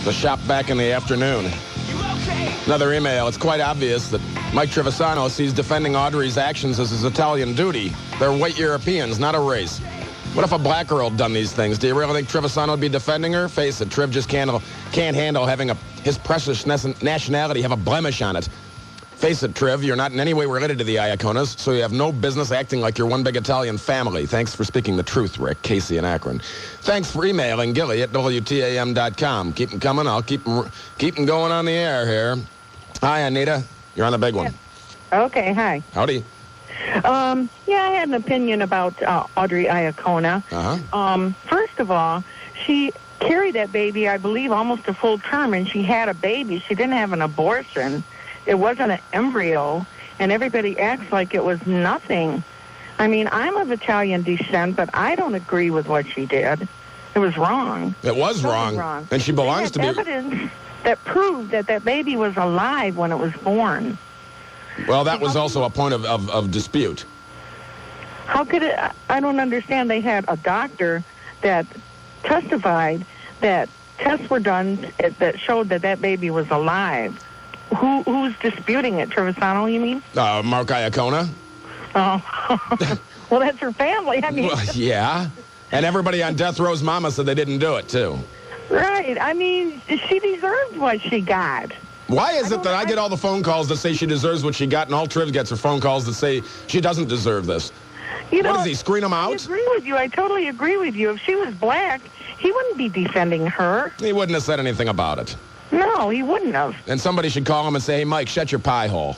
The shop back in the afternoon. Another email. It's quite obvious that Mike Trivisonno sees defending Audrey's actions as his Italian duty. They're white Europeans, not a race. What if a black girl had done these things? Do you really think Trivisonno would be defending her? Face it, Triv just can't handle having his precious nationality have a blemish on it. Face it, Triv, you're not in any way related to the Iaconas, so you have no business acting like you're one big Italian family. Thanks for speaking the truth, Rick. Casey in Akron. Thanks for emailing Gilly at WTAM.com. Keep them coming. I'll keep them going on the air here. Hi, Anita. You're on the big one. Okay, hi. Howdy. Yeah, I had an opinion about Audrey Iacona. First of all, she carried that baby, I believe, almost a full term, and she had a baby. She didn't have an abortion. It wasn't an embryo, and everybody acts like it was nothing. I mean, I'm of Italian descent, but I don't agree with what she did. It was wrong. It was wrong. And she belongs to be... evidence that proved that that baby was alive when it was born. Well, that was also a point of dispute. How could it... I don't understand. They had a doctor that testified that tests were done that showed that that baby was alive. Who's disputing it? Trivisonno, you mean? Mark Iacona. Oh. Well, that's her family. I mean... Well, yeah. And everybody on death row's mama said they didn't do it, too. Right. I mean, she deserved what she got. Why is it that I get all the phone calls that say she deserves what she got, and all Triv gets are phone calls that say she doesn't deserve this? You know, what does he, screen them out? I agree with you. I totally agree with you. If she was black, he wouldn't be defending her. He wouldn't have said anything about it. No, he wouldn't have. And somebody should call him and say, hey, Mike, shut your pie hole.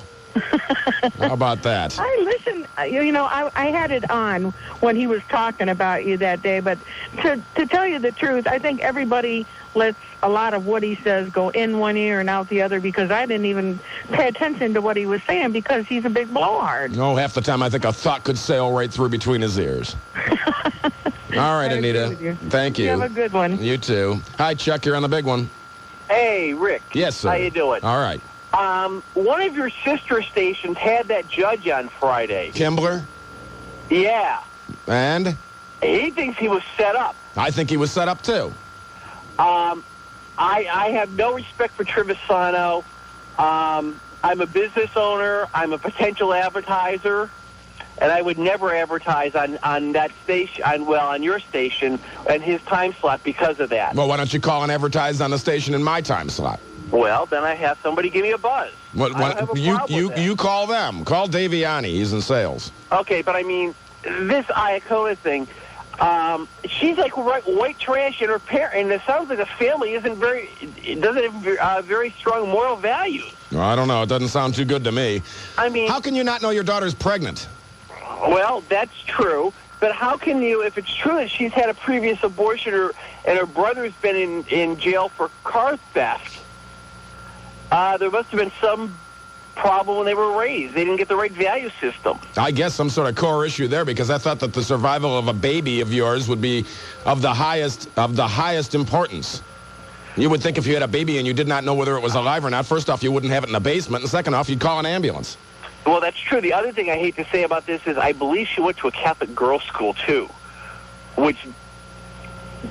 How about that? I listened. You know, I had it on when he was talking about you that day. But to tell you the truth, I think everybody lets a lot of what he says go in one ear and out the other, because I didn't even pay attention to what he was saying because he's a big blowhard. No, half the time I think a thought could sail right through between his ears. All right, Anita. Thank you. You have a good one. You too. Hi, Chuck. You're on the big one. Hey, Rick. Yes, sir. How you doing? All right. One of your sister stations had that judge on Friday. Kimbler? Yeah. And? He thinks he was set up. I think he was set up, too. I have no respect for Trivisonno. I'm a business owner. I'm a potential advertiser. And I would never advertise on that station, on your station, and his time slot because of that. Well, why don't you call and advertise on the station in my time slot? Well, then I have somebody give me a buzz. You call them. Call Daviani. He's in sales. Okay, but I mean, this Iacona thing, she's like white trash, and her parent, and it sounds like the family doesn't have very strong moral values. Well, I don't know. It doesn't sound too good to me. I mean, how can you not know your daughter's pregnant? Well, that's true. But how can you, if it's true that she's had a previous abortion and her brother's been in jail for car theft, there must have been some problem when they were raised. They didn't get the right value system. I guess some sort of core issue there, because I thought that the survival of a baby of yours would be of the highest importance. You would think if you had a baby and you did not know whether it was alive or not, first off, you wouldn't have it in the basement, and second off, you'd call an ambulance. Well, that's true. The other thing I hate to say about this is I believe she went to a Catholic girls' school, too, which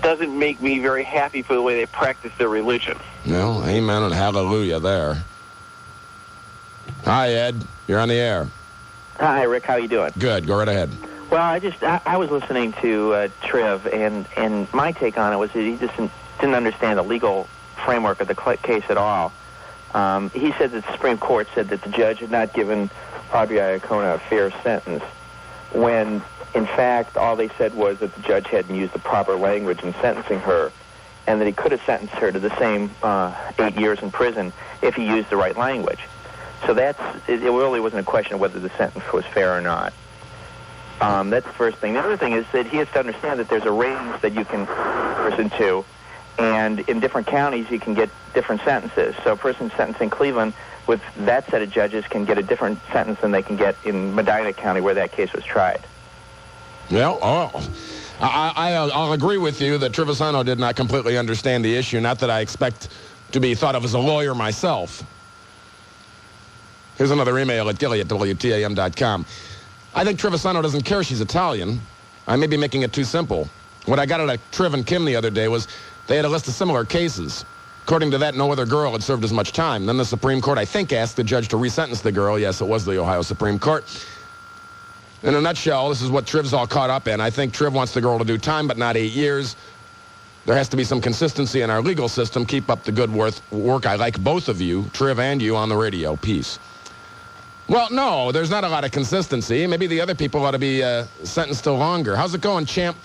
doesn't make me very happy for the way they practice their religion. Well, amen and hallelujah there. Hi, Ed. You're on the air. Hi, Rick. How you doing? Good. Go right ahead. Well, I was listening to Triv, and my take on it was that he just didn't understand the legal framework of the case at all. He said that the Supreme Court said that the judge had not given Audrey Iacona a fair sentence, when, in fact, all they said was that the judge hadn't used the proper language in sentencing her, and that he could have sentenced her to the same 8 years in prison if he used the right language. So it really wasn't a question of whether the sentence was fair or not. That's the first thing. The other thing is that he has to understand that there's a range that you can person to, and in different counties you can get different sentences. So a person sentenced in Cleveland with that set of judges can get a different sentence than they can get in Medina County, where that case was tried. Well, I'll agree with you that Trivisonno did not completely understand the issue. Not that I expect to be thought of as a lawyer myself. Here's another email at Gilly at WTAM.com. I think Trivisonno doesn't care she's Italian. I may be making it too simple. What I got out of Triv and Kim the other day was they had a list of similar cases. According to that, no other girl had served as much time. Then the Supreme Court, I think, asked the judge to resentence the girl. Yes, it was the Ohio Supreme Court. In a nutshell, this is what Triv's all caught up in. I think Triv wants the girl to do time, but not 8 years. There has to be some consistency in our legal system. Keep up the good work. I like both of you, Triv and you, on the radio. Peace. Well, no, there's not a lot of consistency. Maybe the other people ought to be sentenced to longer. How's it going, champ?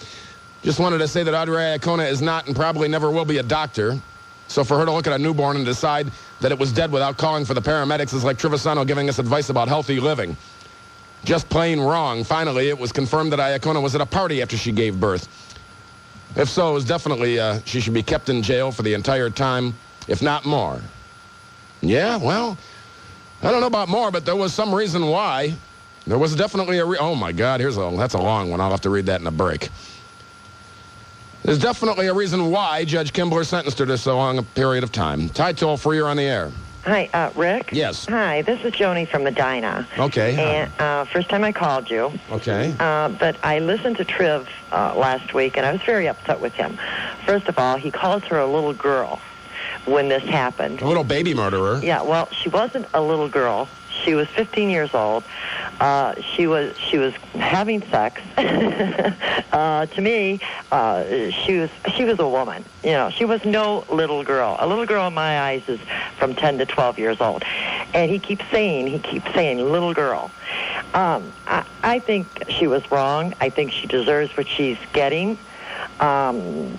Just wanted to say that Audrey Iacona is not and probably never will be a doctor. So for her to look at a newborn and decide that it was dead without calling for the paramedics is like Trivisonno giving us advice about healthy living. Just plain wrong. Finally, it was confirmed that Iacona was at a party after she gave birth. If so, it was definitely she should be kept in jail for the entire time, if not more. Yeah, well, I don't know about more, but there was some reason why. There was definitely oh my God, that's a long one. I'll have to read that in a break. There's definitely a reason why Judge Kimbler sentenced her to so long a period of time. Ty toll-free, you're on the air. Hi, Rick? Yes. Hi, this is Joni from Medina. Okay. And first time I called you. Okay. But I listened to Triv last week, and I was very upset with him. First of all, he calls her a little girl when this happened. A little baby murderer. Yeah, well, she wasn't a little girl. She was 15 years old. She was having sex. To me, she was a woman. You know, she was no little girl. A little girl in my eyes is from 10 to 12 years old. And he keeps saying little girl. I think she was wrong. I think she deserves what she's getting.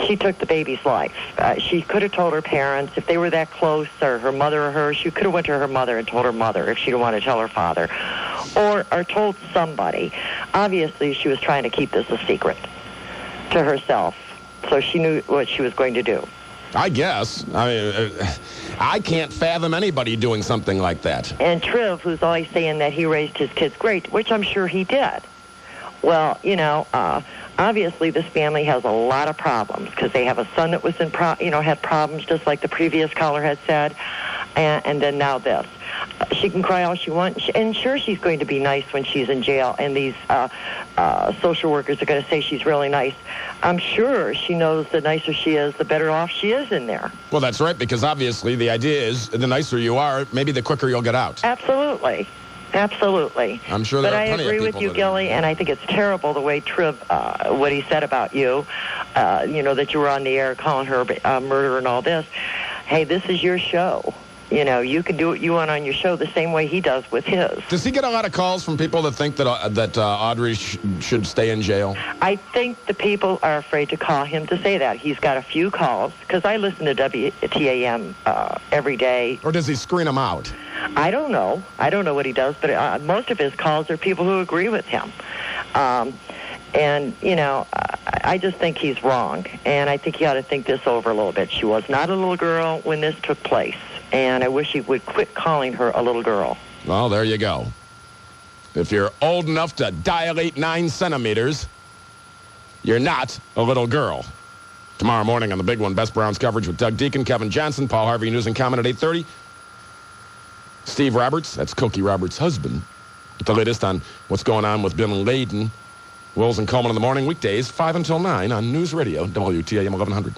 She took the baby's life. She could have told her parents if they were that close, or her mother or her. She could have went to her mother and told her mother if she didn't want to tell her father, or told somebody. Obviously, she was trying to keep this a secret to herself, so she knew what she was going to do. I guess. I mean, I can't fathom anybody doing something like that. And Triv, who's always saying that he raised his kids great, which I'm sure he did. Well, you know, obviously this family has a lot of problems because they have a son that was had problems just like the previous caller had said, and then now this. She can cry all she wants, and sure she's going to be nice when she's in jail, and these social workers are going to say she's really nice. I'm sure she knows the nicer she is, the better off she is in there. Well, that's right, because obviously the idea is the nicer you are, maybe the quicker you'll get out. Absolutely. Absolutely. I'm sure there are plenty of people. But I agree with you, Gilly, and I think it's terrible the way Triv, what he said about you, that you were on the air calling her a murderer and all this. Hey, this is your show. You know, you can do what you want on your show the same way he does with his. Does he get a lot of calls from people that think that Audrey should stay in jail? I think the people are afraid to call him to say that. He's got a few calls, because I listen to WTAM every day. Or does he screen them out? I don't know. I don't know what he does, but most of his calls are people who agree with him. And, I just think he's wrong, and I think he ought to think this over a little bit. She was not a little girl when this took place, and I wish he would quit calling her a little girl. Well, there you go. If you're old enough to dilate 9 centimeters, you're not a little girl. Tomorrow morning on the big one, Best Browns coverage with Doug Deacon, Kevin Johnson, Paul Harvey, News and Comment at 8:30. Steve Roberts, that's Cokie Roberts' husband, with the latest on what's going on with Bin Laden. Wills and Coleman in the morning, weekdays, 5 until 9 on News Radio, WTAM 1100.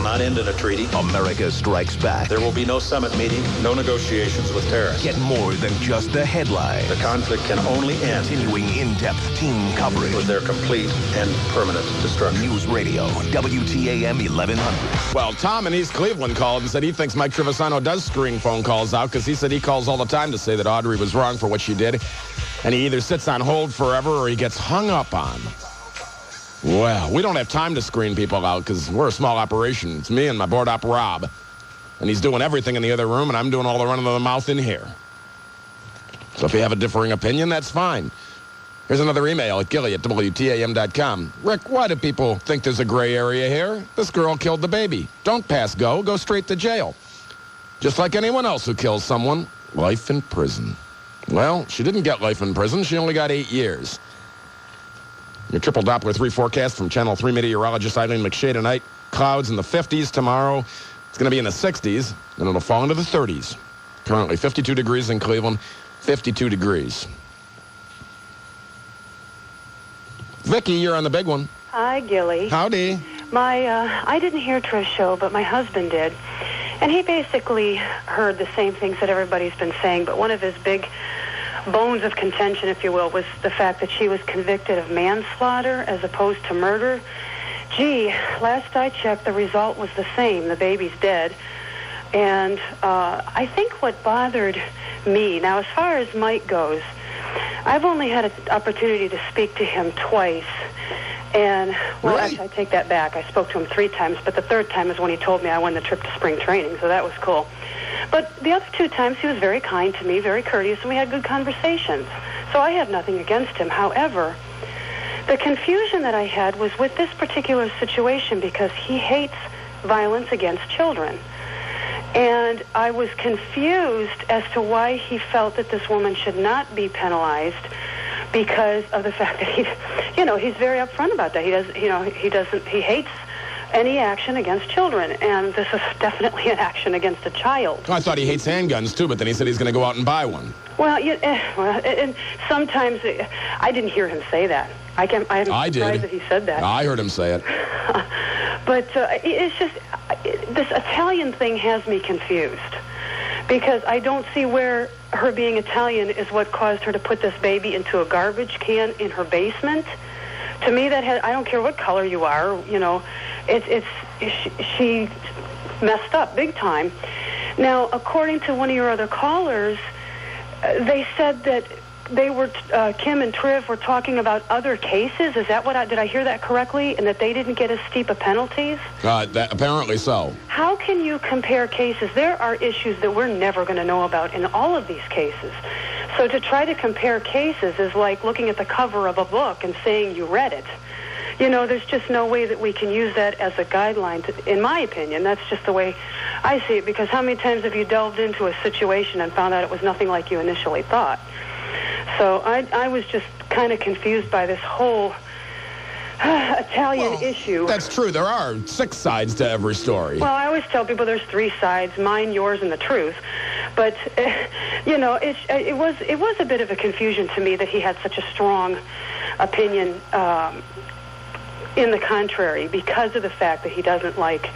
Not end in a treaty. America strikes back. There will be no summit meeting, no negotiations with terrorists. Get more than just the headline. The conflict can only end. Continuing in-depth team coverage. With their complete and permanent destruction. News Radio, WTAM 1100. Well, Tom in East Cleveland called and said he thinks Mike Trivisonno does screen phone calls out because he said he calls all the time to say that Audrey was wrong for what she did. And he either sits on hold forever or he gets hung up on. Well, we don't have time to screen people out because we're a small operation. It's me and my board op, Rob. And he's doing everything in the other room, and I'm doing all the running of the mouth in here. So if you have a differing opinion, that's fine. Here's another email at Gilly at WTAM.com. Rick, why do people think there's a gray area here? This girl killed the baby. Don't pass go. Go straight to jail. Just like anyone else who kills someone, life in prison. Well, she didn't get life in prison. She only got 8 years. Your triple Doppler 3 forecast from Channel 3 meteorologist Eileen McShay tonight. Clouds in the 50s tomorrow. It's going to be in the 60s, and it'll fall into the 30s. Currently 52 degrees in Cleveland, 52 degrees. Vicki, you're on the big one. Hi, Gilly. Howdy. I didn't hear Triv's show, but my husband did. And he basically heard the same things that everybody's been saying, but one of his big bones of contention, if you will, was the fact that she was convicted of manslaughter as opposed to murder. Gee, last I checked, the result was the same. The baby's dead. And I think what bothered me, now as far as Mike goes, I've only had an opportunity to speak to him twice. And, well, actually, I take that back. I spoke to him 3 times, but the 3rd time is when he told me I won the trip to spring training, so that was cool. But the other 2 times, he was very kind to me, very courteous, and we had good conversations. So I have nothing against him. However, the confusion that I had was with this particular situation because he hates violence against children. And I was confused as to why he felt that this woman should not be penalized because of the fact that he's very upfront about that. He hates any action against children, and this is definitely an action against a child. Oh, I thought he hates handguns too, but then he said he's going to go out and buy one. Well, and sometimes I didn't hear him say that. I'm surprised that he said that. I heard him say it. But it's just, this Italian thing has me confused because I don't see where her being Italian is what caused her to put this baby into a garbage can in her basement. To me, I don't care what color you are, she messed up big time. Now, according to one of your other callers, they said that they were, Kim and Triv were talking about other cases. Is that did I hear that correctly? And that they didn't get as steep of penalties? Apparently so. How can you compare cases? There are issues that we're never going to know about in all of these cases. So to try to compare cases is like looking at the cover of a book and saying you read it. There's just no way that we can use that as a guideline, in my opinion. That's just the way I see it, because how many times have you delved into a situation and found out it was nothing like you initially thought? So I was just kind of confused by this whole Italian issue. That's true. There are 6 sides to every story. Well, I always tell people there's 3 sides, mine, yours, and the truth. But, it was a bit of a confusion to me that he had such a strong opinion in the contrary because of the fact that he doesn't like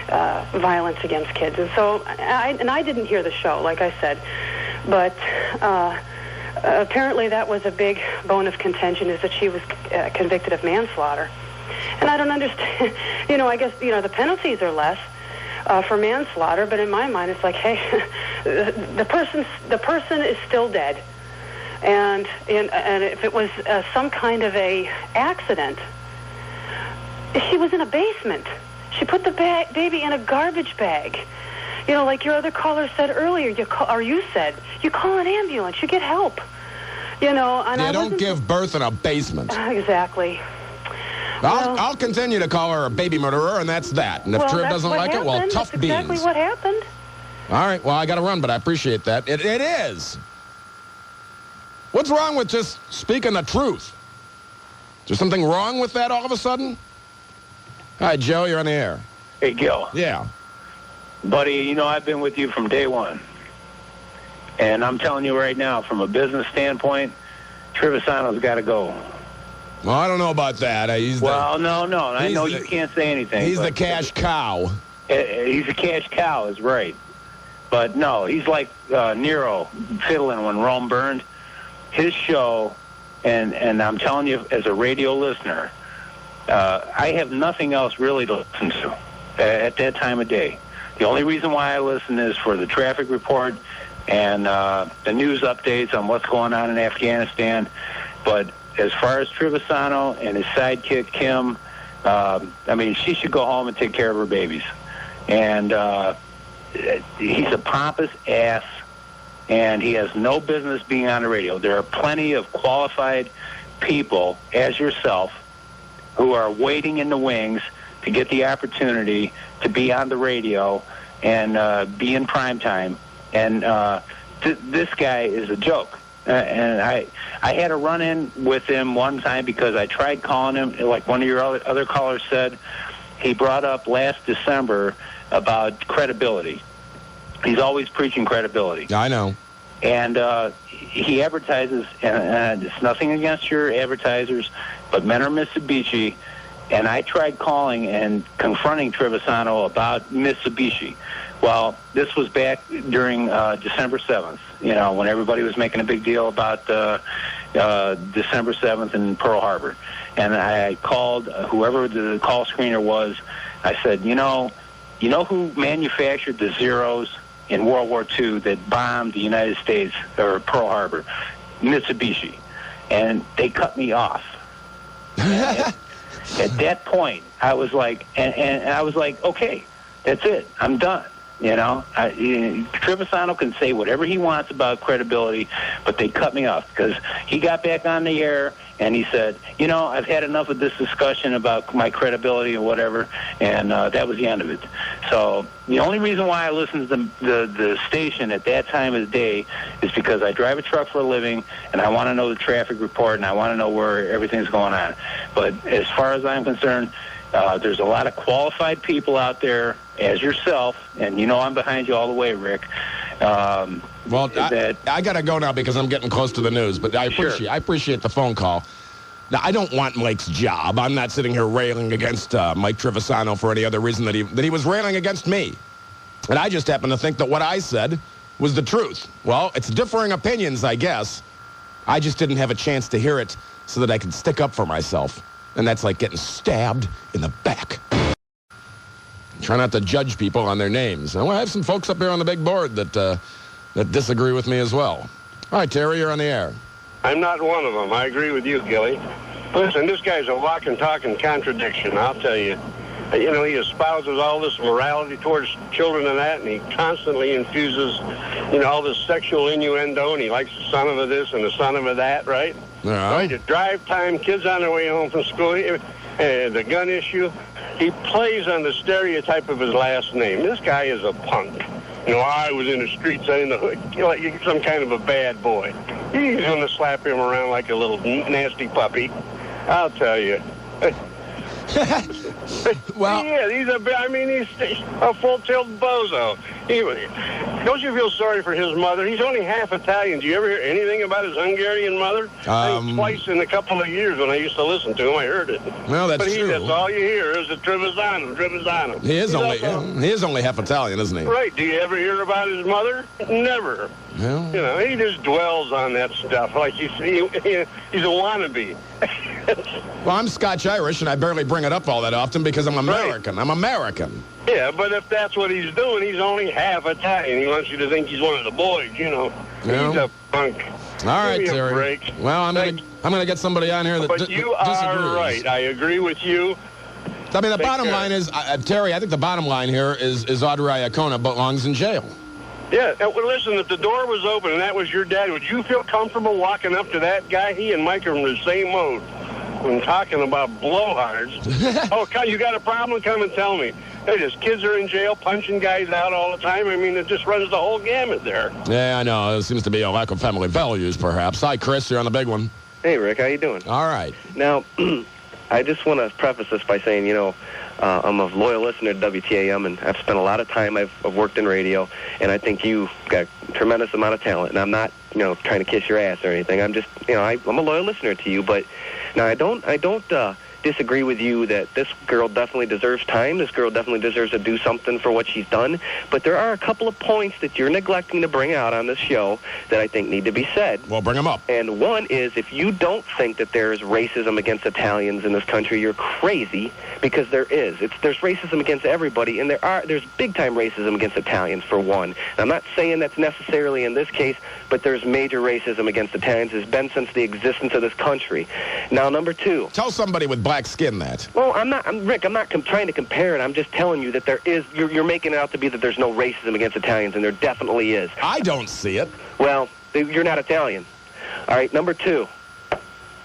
violence against kids. And so, I didn't hear the show, like I said. But apparently that was a big bone of contention, is that she was convicted of manslaughter. And I don't understand, I guess, the penalties are less for manslaughter, but in my mind it's like, hey, the person is still dead. And if it was some kind of a accident, she was in a basement. She put the baby in a garbage bag. Like your other caller said earlier, you call an ambulance, you get help. And I don't give birth in a basement. Exactly. I'll continue to call her a baby murderer, and that's that. And if Triv doesn't like it, well, tough beans. That's exactly what happened. All right, well, I got to run, but I appreciate that. It is. What's wrong with just speaking the truth? Is there something wrong with that all of a sudden? Hi, Joe, you're on the air. Hey, Gil. Yeah. Buddy, I've been with you from day one. And I'm telling you right now, from a business standpoint, Trivisonno's got to go. Well, I don't know about that. No. I know you can't say anything. He's the cash cow. He's a cash cow, is right. But no, he's like Nero fiddling when Rome burned. His show, and I'm telling you, as a radio listener, I have nothing else really to listen to at that time of day. The only reason why I listen is for the traffic report and the news updates on what's going on in Afghanistan. But as far as Trivisonno and his sidekick, Kim, she should go home and take care of her babies. And he's a pompous ass, and he has no business being on the radio. There are plenty of qualified people, as yourself, who are waiting in the wings to get the opportunity to be on the radio and be in prime time. And this guy is a joke. And I had a run-in with him one time because I tried calling him. Like one of your other callers said, he brought up last December about credibility. He's always preaching credibility. I know. And he advertises, and it's nothing against your advertisers, but men are Mitsubishi. And I tried calling and confronting Trivisonno about Mitsubishi. Well, this was back during December 7th, you know, when everybody was making a big deal about December 7th in Pearl Harbor. And I called whoever the call screener was. I said, you know who manufactured the Zeros in World War II that bombed the United States, or Pearl Harbor? Mitsubishi. And they cut me off. At that point, I was like, and I was like, okay, that's it. I'm done. You know, Trivisonno can say whatever he wants about credibility, but they cut me off because he got back on the air and he said, you know, I've had enough of this discussion about my credibility or whatever, and that was the end of it. So the only reason why I listen to the station at that time of the day is because I drive a truck for a living and I want to know the traffic report and I want to know where everything's going on. But as far as I'm concerned, there's a lot of qualified people out there, as yourself, and you know I'm behind you all the way, Rick. Well, I got to go now because I'm getting close to the news, but I appreciate the phone call. Now, I don't want Mike's job. I'm not sitting here railing against Mike Trivisonno for any other reason that he was railing against me. And I just happen to think that what I said was the truth. Well, it's differing opinions, I guess. I just didn't have a chance to hear it so that I could stick up for myself. And that's like getting stabbed in the back. Try not to judge people on their names. And I have some folks up here on the big board that disagree with me as well. All right, Terry, you're on the air. I'm not one of them. I agree with you, Gilly. Listen, this guy's a walking, talking contradiction, I'll tell you. You know, he espouses all this morality towards children and that, and he constantly infuses, you know, all this sexual innuendo, and he likes the son of a this and the son of a that, right? Yeah. Right, at drive time, kids on their way home from school, the gun issue, he plays on the stereotype of his last name. This guy is a punk. You know, I was in the streets in the hood, you know, like some kind of a bad boy. He's going to slap him around like a little nasty puppy. I'll tell you. Well, yeah, he's a full-tilt bozo. Don't you feel sorry for his mother? He's only half Italian. Do you ever hear anything about his Hungarian mother? I think twice in a couple of years when I used to listen to him, I heard it. Well, that's true. That's all you hear is the Trivisonno. He is only half Italian, isn't he? Right. Do you ever hear about his mother? Never. Well, you know, he just dwells on that stuff like he's a wannabe. Well, I'm Scotch-Irish, and I barely bring it up all that often because I'm American. Right. I'm American. Yeah, but if that's what he's doing, he's only half Italian. He wants you to think he's one of the boys, you know. Yeah. He's a punk. All right, Give me Terry. a break. Well, I'm gonna get somebody on here that But you are disagrees. right. I agree with you. I mean, the bottom line is, Terry, I think the bottom line here is Audrey Iacona belongs in jail. Yeah, well, listen, if the door was open and that was your dad, would you feel comfortable walking up to that guy? He and Mike are in the same mode when talking about blowhards. Oh, you got a problem? Come and tell me. Hey, his kids are in jail, punching guys out all the time. I mean, it just runs the whole gamut there. Yeah, I know. There seems to be a lack of family values, perhaps. Hi, Chris. You're on the big one. Hey, Rick. How you doing? All right. Now, I just want to preface this by saying, you know, I'm a loyal listener to WTAM, and I've spent a lot of time. I've worked in radio, and I think you've got a tremendous amount of talent. And I'm not, you know, trying to kiss your ass or anything. I'm just, you know, I'm a loyal listener to you. But now I don't disagree with you that this girl definitely deserves time. This girl definitely deserves to do something for what she's done. But there are a couple of points that you're neglecting to bring out on this show that I think need to be said. Well, bring them up. And one is, if you don't think that there is racism against Italians in this country, you're crazy, because there is. There's racism against everybody, and there's big-time racism against Italians, for one. And I'm not saying that's necessarily in this case, but there's major racism against Italians. It's been since the existence of this country. Now, number two. Tell somebody with black skin that. Well, Rick, I'm not trying to compare it. I'm just telling you that there is, you're making it out to be that there's no racism against Italians, and there definitely is. I don't see it. Well, you're not Italian. All right, number two.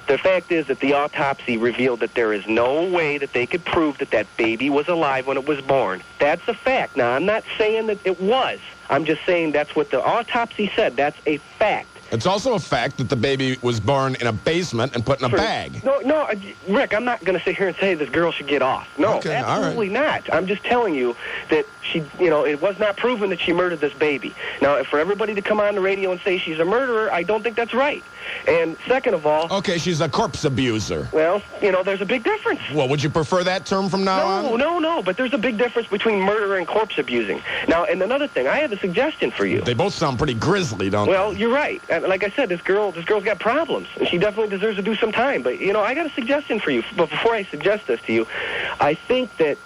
The fact is that the autopsy revealed that there is no way that they could prove that that baby was alive when it was born. That's a fact. Now, I'm not saying that it was. I'm just saying that's what the autopsy said. That's a fact. It's also a fact that the baby was born in a basement and put in a bag. No, Rick, I'm not going to sit here and say this girl should get off. No, okay, absolutely not. I'm just telling you that she, it was not proven that she murdered this baby. Now, for everybody to come on the radio and say she's a murderer, I don't think that's right. And second of all... Okay, she's a corpse abuser. Well, there's a big difference. Well, would you prefer that term from now on? No, but there's a big difference between murder and corpse abusing. Now, and another thing, I have a suggestion for you. They both sound pretty grisly, don't they? Well, you're right. Like I said, this girl's got problems, and she definitely deserves to do some time. But, I got a suggestion for you. But before I suggest this to you, I think that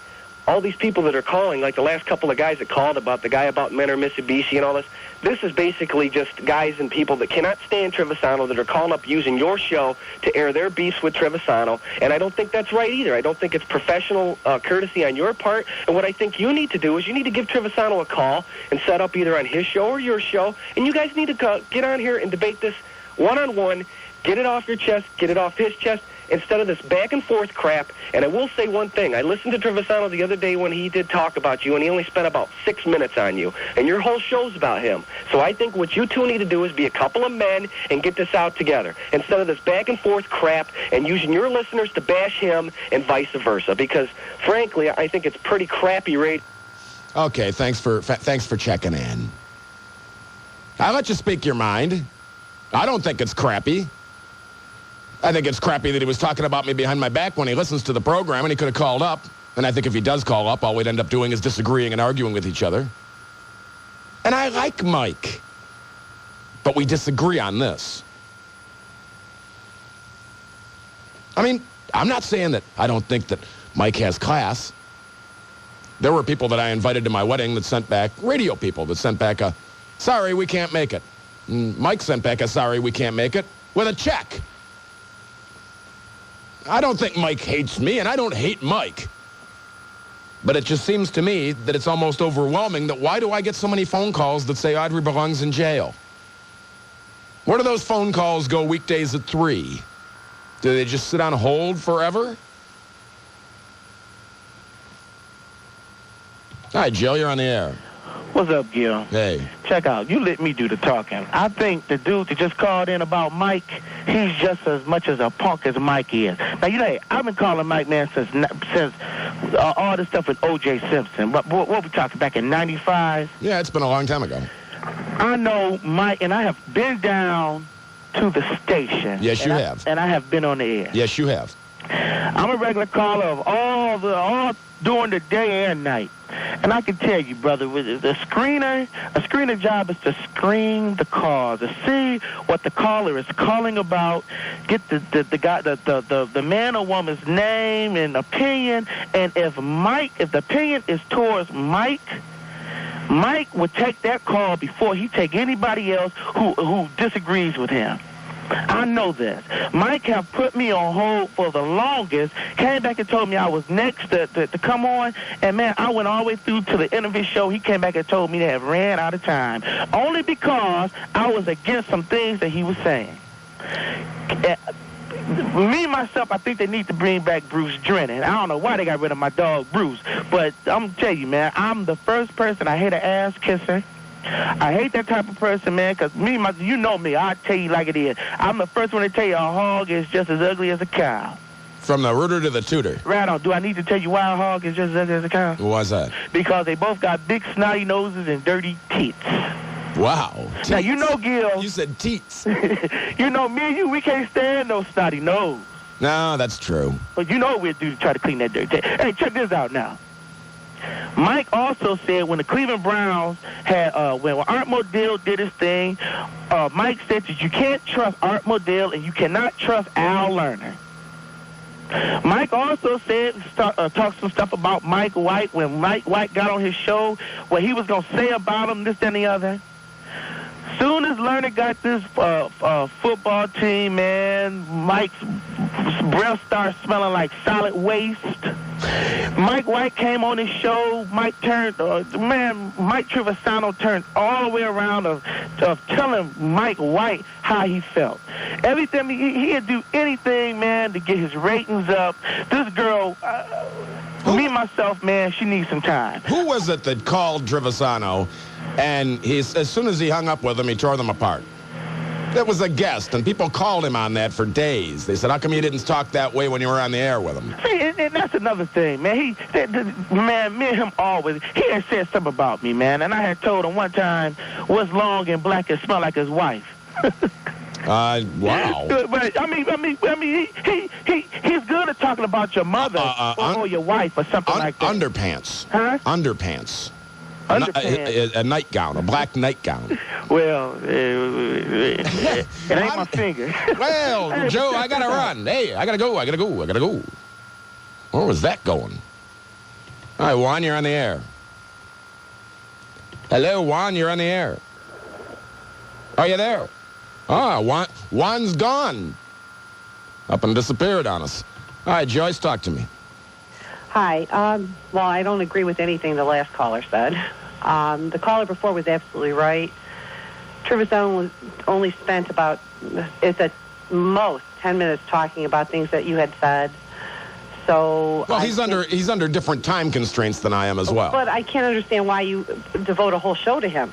all these people that are calling, like the last couple of guys that called about the guy about Menor Mitsubishi and all this is basically just guys and people that cannot stand Trivisonno that are calling up using your show to air their beefs with Trivisonno, and I don't think that's right either. I don't think it's professional courtesy on your part, and what I think you need to do is you need to give Trivisonno a call and set up either on his show or your show, and you guys need to get on here and debate this one-on-one, get it off your chest, get it off his chest, instead of this back-and-forth crap. And I will say one thing. I listened to Trivisonno the other day when he did talk about you, and he only spent about 6 minutes on you. And your whole show's about him. So I think what you two need to do is be a couple of men and get this out together, instead of this back-and-forth crap and using your listeners to bash him and vice versa. Because, frankly, I think it's pretty crappy radio. Okay, thanks for checking in. I let you speak your mind. I don't think it's crappy. I think it's crappy that he was talking about me behind my back when he listens to the program, and he could have called up. And I think if he does call up, all we'd end up doing is disagreeing and arguing with each other. And I like Mike. But we disagree on this. I mean, I'm not saying that I don't think that Mike has class. There were people that I invited to my wedding that sent back, radio people that sent back a, sorry, we can't make it. And Mike sent back a, sorry, we can't make it, with a check. I don't think Mike hates me, and I don't hate Mike. But it just seems to me that it's almost overwhelming that why do I get so many phone calls that say Audrey belongs in jail? Where do those phone calls go weekdays at 3? Do they just sit on hold forever? Hi, Jill, you're on the air. What's up, Gil? Hey. Check out. You let me do the talking. I think the dude that just called in about Mike, he's just as much as a punk as Mike is. Now, I've been calling Mike, man, since all this stuff with O.J. Simpson. What we talking, back in 95? Yeah, it's been a long time ago. I know Mike, and I have been down to the station. Yes, you have. And I have been on the air. Yes, you have. I'm a regular caller of all during the day and night. And I can tell you, brother, with a screener job is to screen the calls, to see what the caller is calling about, get the man or woman's name and opinion, and if the opinion is towards Mike would take that call before he take anybody else who disagrees with him. I know this. Mike have put me on hold for the longest, came back and told me I was next to come on, and, man, I went all the way through to the end of his show. He came back and told me they have ran out of time, only because I was against some things that he was saying. Me, myself, I think they need to bring back Bruce Drennan. I don't know why they got rid of my dog, Bruce, but I'm going to tell you, man, I'm the first person I hate an ass kisser. I hate that type of person, man, because you know me. I'll tell you like it is. I'm the first one to tell you a hog is just as ugly as a cow. From the rooter to the tutor. Right on. Do I need to tell you why a hog is just as ugly as a cow? Why's that? Because they both got big snotty noses and dirty teats. Wow. Teats. Now, you know, Gil. You said teats. You know, me and you, we can't stand no snotty nose. No, that's true. But you know what we'll do to try to clean that dirt. Hey, check this out now. Mike also said when the Cleveland Browns had, when Art Modell did his thing, Mike said that you can't trust Art Modell and you cannot trust Al Lerner. Mike also said, talked some stuff about Mike White when Mike White got on his show, what he was going to say about him, this, and the other. Soon as Lerner got this football team, man, Mike's breath started smelling like solid waste. Mike White came on his show. Mike Trivisonno turned all the way around of telling Mike White how he felt. Everything, he'd do anything, man, to get his ratings up. This girl, me, myself, man, she needs some time. Who was it that called Trivisonno, and as soon as he hung up with him, he tore them apart? That was a guest, and people called him on that for days. They said, how come you didn't talk that way when you were on the air with him? See, and that's another thing, man. Man, me and him always, he had said something about me, man, and I had told him one time, what's long and black and smell like his wife. Wow. But I mean, he's good at talking about your mother or your wife or something like that. Underpants. Huh? Underpants. Underpants. A nightgown, a black nightgown. Well, it ain't my finger. Well, Joe, I gotta run. Hey, I gotta go. Where was that going? All right, Juan, you're on the air. Hello, Juan, you're on the air. Are you there? Juan's gone. Up and disappeared on us. All right, Joyce, talk to me. Hi. Well, I don't agree with anything the last caller said. The caller before was absolutely right. Trivisonno only spent about, it's at most 10 minutes talking about things that you had said. So well, he's under different time constraints than I am as well. But I can't understand why you devote a whole show to him.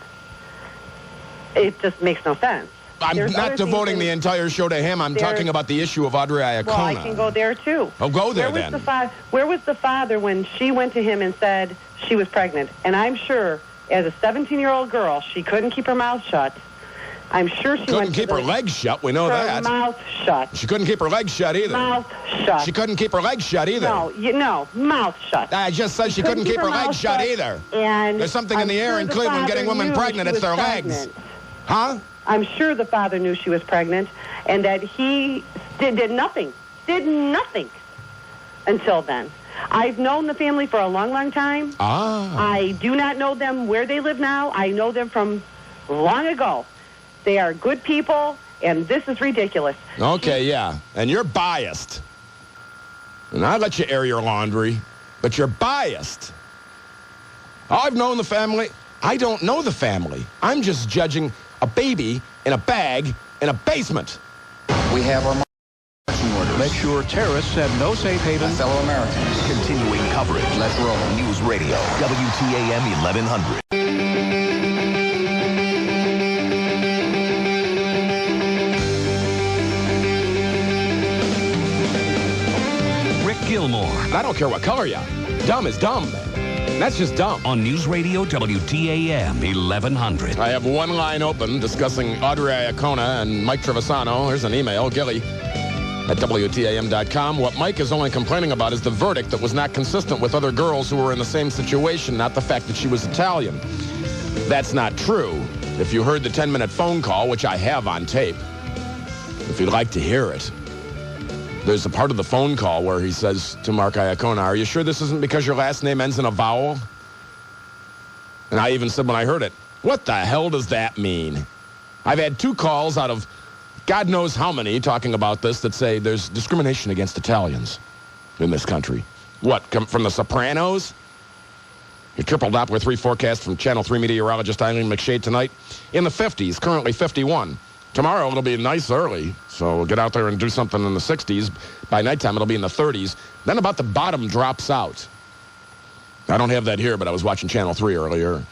It just makes no sense. I'm not devoting the entire show to him. I'm talking about the issue of Audrey Iacona. Well, I can go there, too. Oh, go there, then. Where was the father when she went to him and said she was pregnant? And I'm sure, as a 17-year-old girl, she couldn't keep her mouth shut. I'm sure she couldn't keep her legs shut. We know that. Mouth shut. She couldn't keep her legs shut either. Mouth shut. She couldn't keep her legs shut either. No, mouth shut. I just said she couldn't keep her legs shut either. And there's something in the air in Cleveland getting women pregnant. It's their legs. Huh? I'm sure the father knew she was pregnant, and that he did nothing until then. I've known the family for a long, long time. I do not know them where they live now. I know them from long ago. They are good people, and this is ridiculous. Okay, yeah. And you're biased. And I'll let you air your laundry, but you're biased. I've known the family. I don't know the family. I'm just judging a baby in a bag in a basement. We have our marching orders. Make sure terrorists have no safe haven. Fellow Americans. Continuing coverage. Let's roll. News Radio, WTAM 1100. Rick Gilmore. I don't care what color you are. Dumb is dumb, man. That's just dumb. On News Radio WTAM 1100. I have one line open discussing Audrey Iacona and Mike Trivisonno. Here's an email, Gilly at WTAM.com. What Mike is only complaining about is the verdict that was not consistent with other girls who were in the same situation, not the fact that she was Italian. That's not true. If you heard the 10-minute phone call, which I have on tape, if you'd like to hear it, there's a part of the phone call where he says to Mark Iacona, are you sure this isn't because your last name ends in a vowel? And I even said when I heard it, what the hell does that mean? I've had 2 calls out of God knows how many talking about this that say there's discrimination against Italians in this country. What, from the Sopranos? Your triple Doppler 3 forecast from Channel 3 meteorologist Eileen McShade tonight. In the 50s, currently 51. Tomorrow it'll be nice early, so we'll get out there and do something in the 60s. By nighttime it'll be in the 30s. Then about the bottom drops out. I don't have that here, but I was watching Channel 3 earlier. And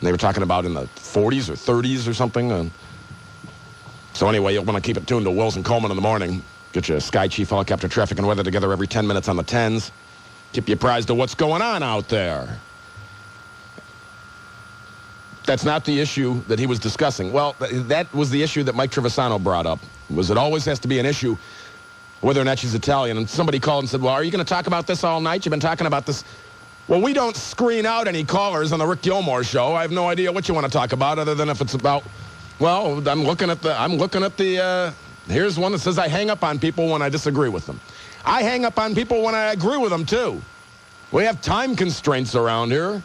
they were talking about in the 40s or 30s or something. So anyway, you'll want to keep it tuned to Wills and Coleman in the morning. Get your Sky Chief helicopter traffic and weather together every 10 minutes on the 10s. Keep you apprised of what's going on out there. That's not the issue that he was discussing. Well, that was the issue that Mike Trivisonno brought up. Was it always has to be an issue whether or not she's Italian. And somebody called and said, well, are you going to talk about this all night? You've been talking about this. Well, we don't screen out any callers on the Rick Gilmore Show. I have no idea what you want to talk about other than if it's about, well, I'm looking at the, here's one that says I hang up on people when I disagree with them. I hang up on people when I agree with them, too. We have time constraints around here.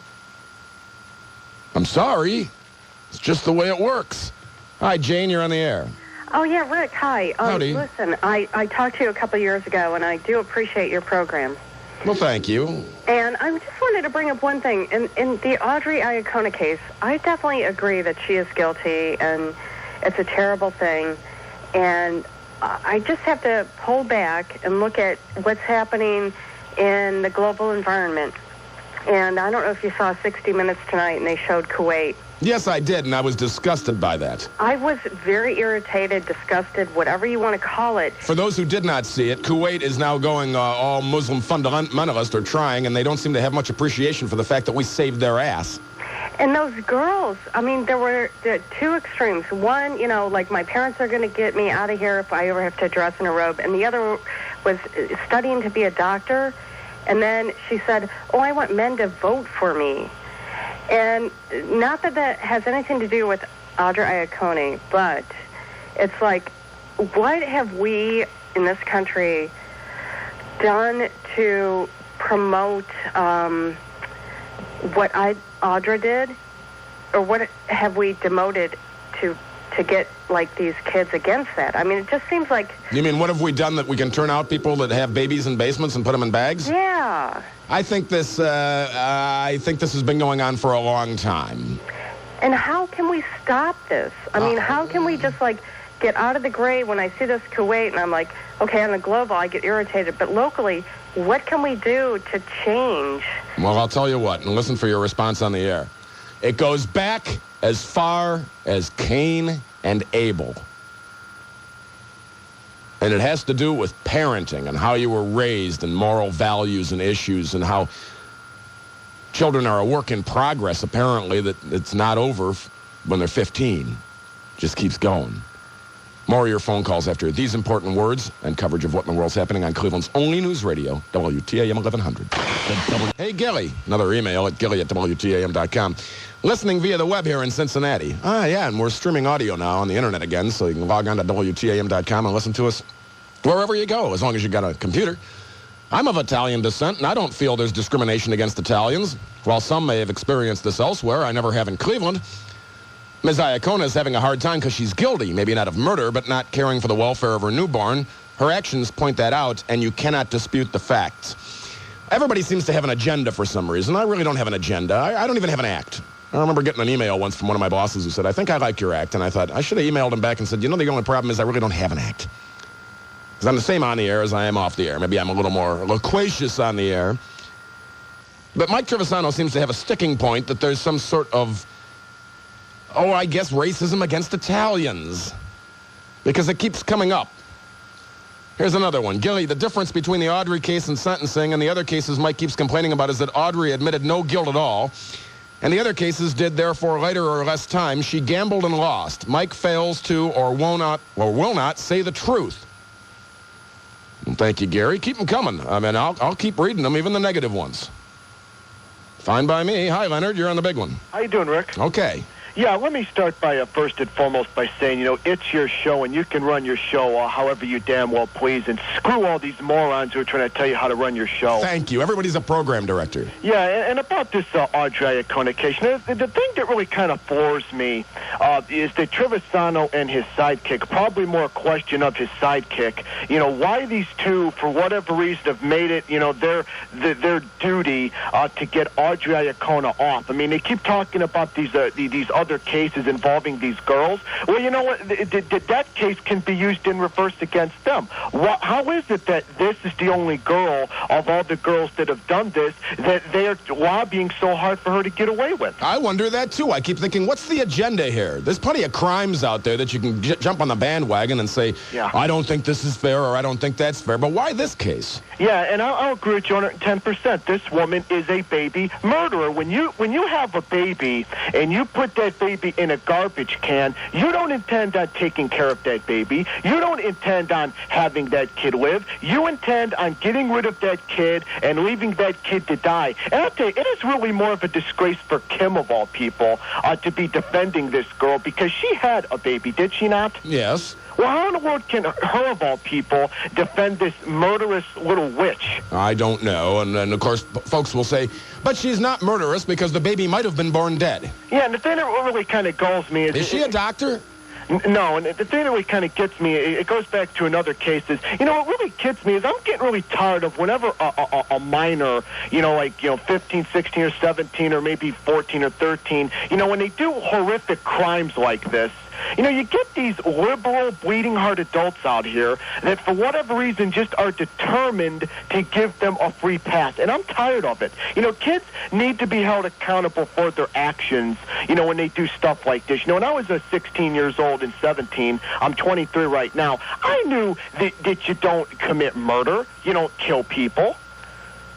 I'm sorry. It's just the way it works. Hi, Jane, you're on the air. Oh, yeah, Rick, hi. Howdy. Listen, I talked to you a couple years ago, and I do appreciate your program. Well, thank you. And I just wanted to bring up one thing. In the Audrey Iacona case, I definitely agree that she is guilty, and it's a terrible thing. And I just have to pull back and look at what's happening in the global environment. And I don't know if you saw 60 Minutes tonight, and they showed Kuwait. Yes, I did, and I was disgusted by that. I was very irritated, disgusted, whatever you want to call it. For those who did not see it, Kuwait is now going all Muslim fundamentalist, or trying, and they don't seem to have much appreciation for the fact that we saved their ass. And those girls, I mean, there were two extremes. One, you know, like, my parents are going to get me out of here if I ever have to dress in a robe. And the other was studying to be a doctor. And then she said, oh, I want men to vote for me. And not that that has anything to do with Audrey Iacona, but it's like, what have we in this country done to promote what Audrey did? Or what have we demoted to get, like, these kids against that? I mean, it just seems like... You mean, what have we done that we can turn out people that have babies in basements and put them in bags? Yeah. I think this has been going on for a long time. And how can we stop this? I mean, how can we just, like, get out of the grave when I see this Kuwait and I'm like, okay, on the global, I get irritated. But locally, what can we do to change? Well, I'll tell you what, and listen for your response on the air. It goes back as far as Cain and Abel. And it has to do with parenting and how you were raised and moral values and issues and how children are a work in progress, apparently, that it's not over when they're 15. Just keeps going. More of your phone calls after these important words and coverage of what in the world's happening on Cleveland's only news radio, WTAM 1100. Hey, Gilly. Another email at gilly@WTAM.com. Listening via the web here in Cincinnati. Yeah, and we're streaming audio now on the internet again, so you can log on to WTAM.com and listen to us wherever you go, as long as you got a computer. I'm of Italian descent, and I don't feel there's discrimination against Italians. While some may have experienced this elsewhere, I never have in Cleveland. Ms. Iacona is having a hard time because she's guilty, maybe not of murder, but not caring for the welfare of her newborn. Her actions point that out, and you cannot dispute the facts. Everybody seems to have an agenda for some reason. I really don't have an agenda. I don't even have an act. I remember getting an email once from one of my bosses who said, I think I like your act. And I thought, I should have emailed him back and said, you know, the only problem is I really don't have an act. Because I'm the same on the air as I am off the air. Maybe I'm a little more loquacious on the air. But Mike Trivisonno seems to have a sticking point that there's some sort of, I guess racism against Italians. Because it keeps coming up. Here's another one. Gilly, the difference between the Audrey case and sentencing and the other cases Mike keeps complaining about is that Audrey admitted no guilt at all. And the other cases did, therefore, lighter or less time. She gambled and lost. Mike fails to or will not say the truth. Well, thank you, Gary. Keep them coming. I mean, I'll keep reading them, even the negative ones. Fine by me. Hi, Leonard. You're on the big one. How you doing, Rick? Okay. Yeah, let me start by first and foremost by saying, it's your show, and you can run your show however you damn well please, and screw all these morons who are trying to tell you how to run your show. Thank you. Everybody's a program director. Yeah, and about this Audrey Iacona case, the thing that really kind of floors me is that Trivisonno and his sidekick, probably more a question of his sidekick, why these two, for whatever reason, have made it, their duty to get Audrey Iacona off. I mean, they keep talking about these other cases involving these girls. Well, you know what? That case can be used in reverse against them. How is it that this is the only girl of all the girls that have done this that they're lobbying so hard for her to get away with? I wonder that, too. I keep thinking, what's the agenda here? There's plenty of crimes out there that you can jump on the bandwagon and say, I don't think this is fair or I don't think that's fair. But why this case? Yeah, and I'll agree with you 110%. This woman is a baby murderer. When you have a baby and you put that baby in a garbage can, you don't intend on taking care of that baby. You don't intend on having that kid live. You intend on getting rid of that kid and leaving that kid to die. And I'll tell you, it is really more of a disgrace for Kim, of all people, to be defending this girl because she had a baby, did she not? Yes. Well, how in the world can her, of all people, defend this murderous little witch? I don't know. And of course, folks will say, but she's not murderous because the baby might have been born dead. Yeah, and the thing that really kind of galls me is... Is she a doctor? No, and the thing that really kind of gets me, it goes back to another case, is, what really gets me is I'm getting really tired of whenever a minor, 15, 16, or 17, or maybe 14 or 13, when they do horrific crimes like this, You know, you get these liberal, bleeding heart adults out here that for whatever reason just are determined to give them a free pass. And I'm tired of it. You know, kids need to be held accountable for their actions, you know, when they do stuff like this. You know, when I was 16 years old and 17, I'm 23 right now, I knew that you don't commit murder. You don't kill people.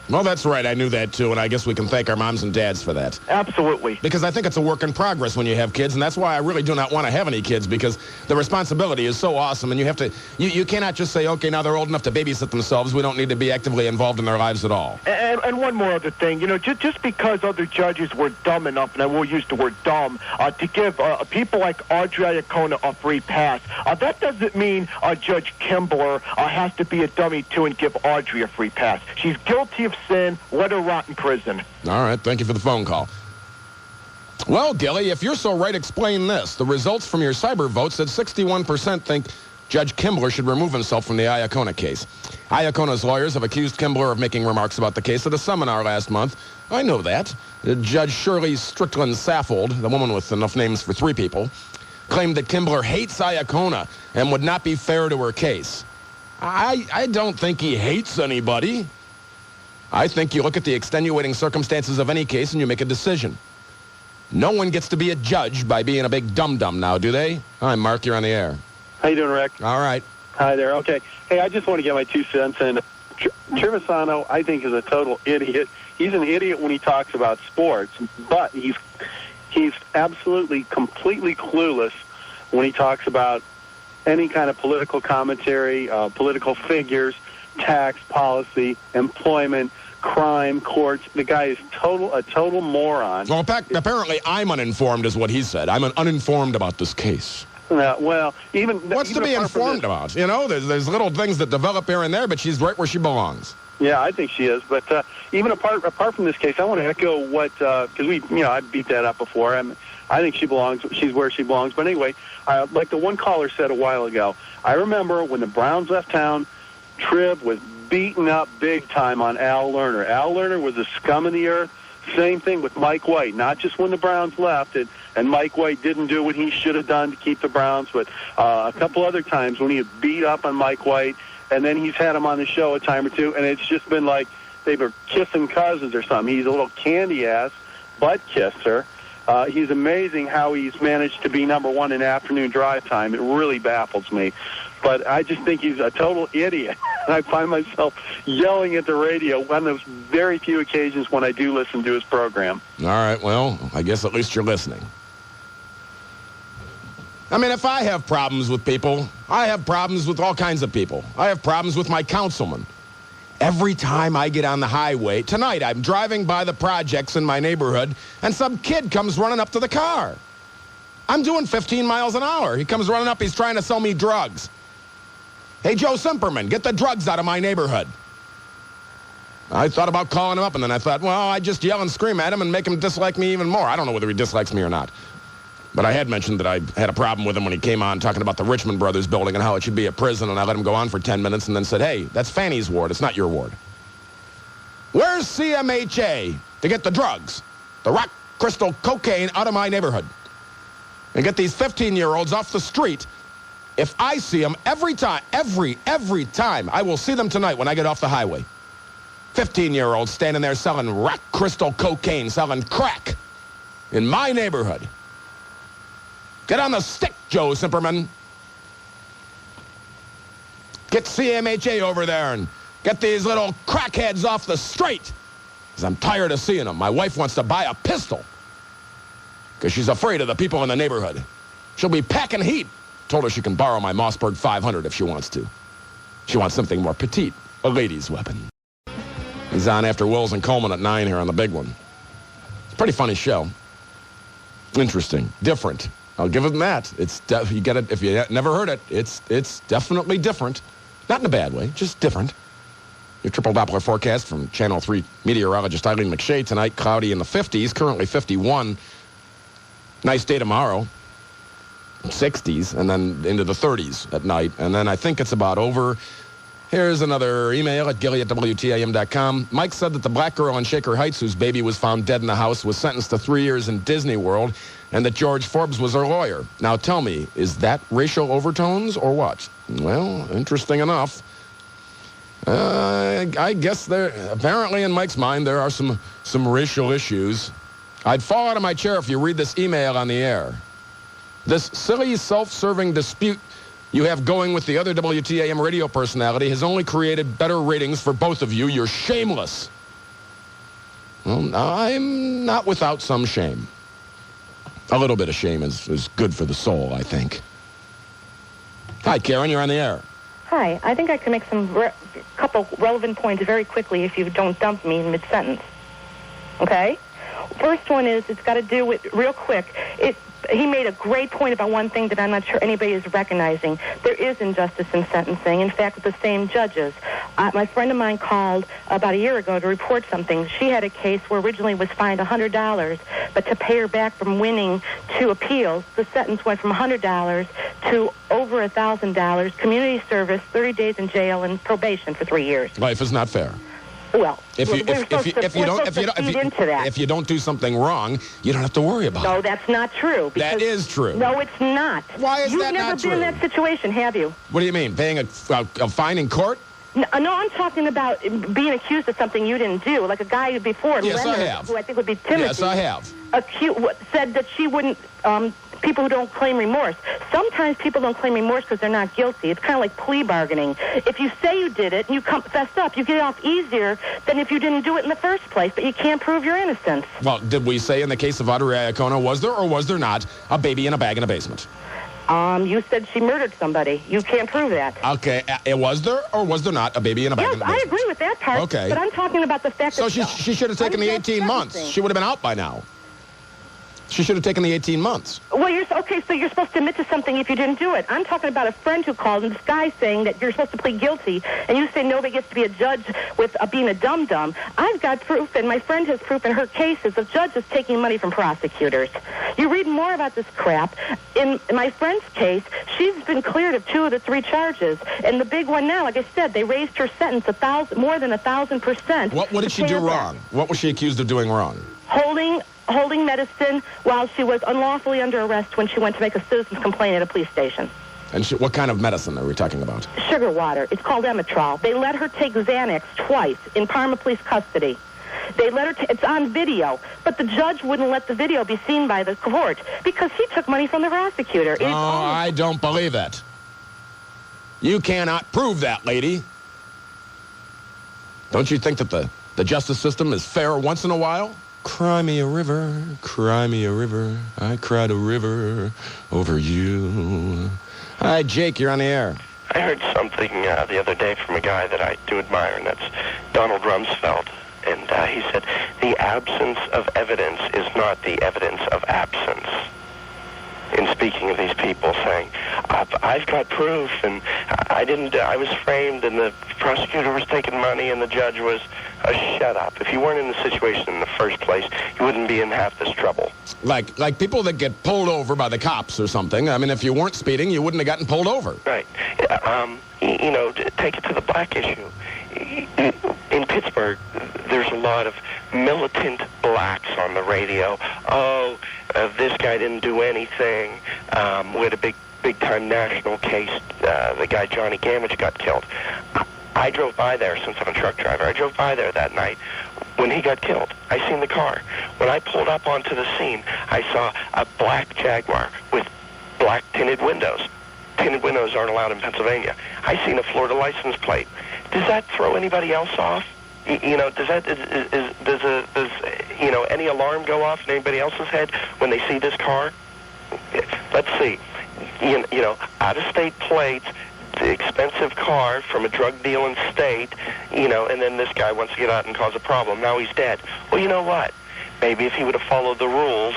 Well, that's right. I knew that, too, and I guess we can thank our moms and dads for that. Absolutely. Because I think it's a work in progress when you have kids, and that's why I really do not want to have any kids, because the responsibility is so awesome, and you have to, you cannot just say, okay, now they're old enough to babysit themselves. We don't need to be actively involved in their lives at all. And one more other thing, you know, just because other judges were dumb enough, and I will use the word dumb, to give people like Audrey Iacona a free pass, that doesn't mean Judge Kimbler has to be a dummy, too, and give Audrey a free pass. She's guilty of sin. Let her rot in prison. All right. Thank you for the phone call. Well, Gilly, if you're so right, explain this. The results from your cyber vote said 61% think Judge Kimbler should remove himself from the Iacona case. Iacona's lawyers have accused Kimbler of making remarks about the case at a seminar last month. I know that. Judge Shirley Strickland Saffold, the woman with enough names for 3 people, claimed that Kimbler hates Iacona and would not be fair to her case. I don't think he hates anybody. I think you look at the extenuating circumstances of any case and you make a decision. No one gets to be a judge by being a big dum-dum now, do they? Hi, Mark, you're on the air. How you doing, Rick? All right. Hi there. Okay. Hey, I just want to get my 2 cents in. Trivisonno, I think, is a total idiot. He's an idiot when he talks about sports, but he's absolutely, completely clueless when he talks about any kind of political commentary, political figures, tax policy, employment, crime, courts. The guy is a total moron. Well, apparently I'm uninformed is what he said. I'm uninformed about this case. Well, what's to be informed about? You know, there's little things that develop here and there, but she's right where she belongs. Yeah, I think she is. But even apart from this case, I want to echo what, because I beat that up before. I think she belongs. She's where she belongs. But anyway, like the one caller said a while ago, I remember when the Browns left town, Triv was beaten up big time on Al Lerner. Al Lerner was a scum of the earth. Same thing with Mike White, not just when the Browns left, and Mike White didn't do what he should have done to keep the Browns, but a couple other times when he had beat up on Mike White, and then he's had him on the show a time or two, and it's just been like they were kissing cousins or something. He's a little candy-ass butt kisser. He's amazing how he's managed to be number 1 in afternoon drive time. It really baffles me. But I just think he's a total idiot. And I find myself yelling at the radio on those very few occasions when I do listen to his program. All right, well, I guess at least you're listening. I mean, if I have problems with people, I have problems with all kinds of people. I have problems with my councilman. Every time I get on the highway, tonight I'm driving by the projects in my neighborhood, and some kid comes running up to the car. I'm doing 15 miles an hour. He comes running up, he's trying to sell me drugs. Hey, Joe Simperman, get the drugs out of my neighborhood. I thought about calling him up, and then I thought, well, I'd just yell and scream at him and make him dislike me even more. I don't know whether he dislikes me or not. But I had mentioned that I had a problem with him when he came on talking about the Richmond Brothers building and how it should be a prison, and I let him go on for 10 minutes and then said, hey, that's Fanny's ward. It's not your ward. Where's CMHA to get the drugs, the rock crystal cocaine out of my neighborhood and get these 15-year-olds off the street? If I see them every time, every time, I will see them tonight when I get off the highway. 15-year-olds standing there selling rock crystal cocaine, selling crack in my neighborhood. Get on the stick, Joe Simperman. Get CMHA over there and get these little crackheads off the street. Because I'm tired of seeing them. My wife wants to buy a pistol because she's afraid of the people in the neighborhood. She'll be packing heat. Told her she can borrow my Mossberg 500 if she wants to. She wants something more petite, a lady's weapon. He's on after Wills and Coleman at 9 here on the big one. It's a pretty funny show. Interesting. Different. I'll give him that. You get it if you never heard it. It's definitely different. Not in a bad way, just different. Your triple Doppler forecast from Channel 3 meteorologist Eileen McShay tonight. Cloudy in the 50s, currently 51. Nice day tomorrow. 60s, and then into the 30s at night. And then I think it's about over Here's another email at Gilly@WTAM.com. Mike said that the black girl in Shaker Heights whose baby was found dead in the house was sentenced to 3 years in Disney World and that George Forbes was her lawyer. Now tell me, is that racial overtones or what? Well, interesting enough. I guess there, apparently in Mike's mind, there are some racial issues. I'd fall out of my chair if you read this email on the air. This silly self-serving dispute you have going with the other WTAM radio personality has only created better ratings for both of you. You're shameless. Well, I'm not without some shame. A little bit of shame is good for the soul, I think. Hi, Karen, you're on the air. Hi, I think I can make couple relevant points very quickly if you don't dump me in mid-sentence. Okay? First one is, it's got to do with, real quick, he made a great point about one thing that I'm not sure anybody is recognizing. There is injustice in sentencing. In fact, with the same judges. My friend of mine called about a year ago to report something. She had a case where originally was fined $100, but to pay her back from winning 2 appeals, the sentence went from $100 to over $1,000, community service, 30 days in jail, and probation for 3 years. Life is not fair. Well, if you don't do something wrong, you don't have to worry about it. No, that's not true. That is true. No, it's not. Why is that not true? You've never been in that situation, have you? What do you mean? Paying a fine in court? No, I'm talking about being accused of something you didn't do, like a guy before, yes, Leonard, I have. who I think would be Timothy. Yes, I have. Said that she wouldn't. People who don't claim remorse. Sometimes people don't claim remorse because they're not guilty. It's kind of like plea bargaining. If you say you did it and you confess up, you get off easier than if you didn't do it in the first place, but you can't prove your innocence. Well, did we say in the case of Audrey Iacona, was there or was there not a baby in a bag in a basement? You said she murdered somebody. You can't prove that. Okay, was there or was there not a baby in a bag in a basement? Yes, I agree with that part. Okay. But I'm talking about the fact that... So she should have taken the 18 months. She would have been out by now. She should have taken the 18 months. Well, so you're supposed to admit to something if you didn't do it. I'm talking about a friend who called, and this guy saying that you're supposed to plead guilty, and you say nobody gets to be a judge with being a dum-dum. I've got proof, and my friend has proof in her cases of judges taking money from prosecutors. You read more about this crap. In my friend's case, she's been cleared of 2 of the 3 charges, and the big one now, like I said, they raised her sentence more than 1,000%. What did she do wrong? What was she accused of doing wrong? Holding medicine while she was unlawfully under arrest when she went to make a citizen's complaint at a police station. And what kind of medicine are we talking about? Sugar water. It's called Emitrol. They let her take Xanax twice in Parma police custody. They let her it's on video, but the judge wouldn't let the video be seen by the court because he took money from the prosecutor. I don't believe that. You cannot prove that, lady. Don't you think that the justice system is fair once in a while? Cry me a river, I cried a river over you. Hi, Jake, you're on the air. I heard something the other day from a guy that I do admire, and that's Donald Rumsfeld. And he said, the absence of evidence is not the evidence of absence. In speaking of these people saying, I've got proof, and I was framed, and the prosecutor was taking money, and the judge was, shut up. If you weren't in the situation in the first place, you wouldn't be in half this trouble. Like people that get pulled over by the cops or something. I mean, if you weren't speeding, you wouldn't have gotten pulled over. Right. Take it to the black issue. In Pittsburgh, there's a lot of militant blacks on the radio. This guy didn't do anything. We had a big-time national case. The guy, Johnny Gamage, got killed. I drove by there, since I'm a truck driver. I drove by there that night when he got killed. I seen the car. When I pulled up onto the scene, I saw a black Jaguar with black tinted windows. Tinted windows aren't allowed in Pennsylvania. I seen a Florida license plate. Does that throw anybody else off? Does any alarm go off in anybody else's head when they see this car? Let's see. Out-of-state plates, the expensive car from a drug-dealing state, and then this guy wants to get out and cause a problem. Now he's dead. Well, you know what? Maybe if he would have followed the rules,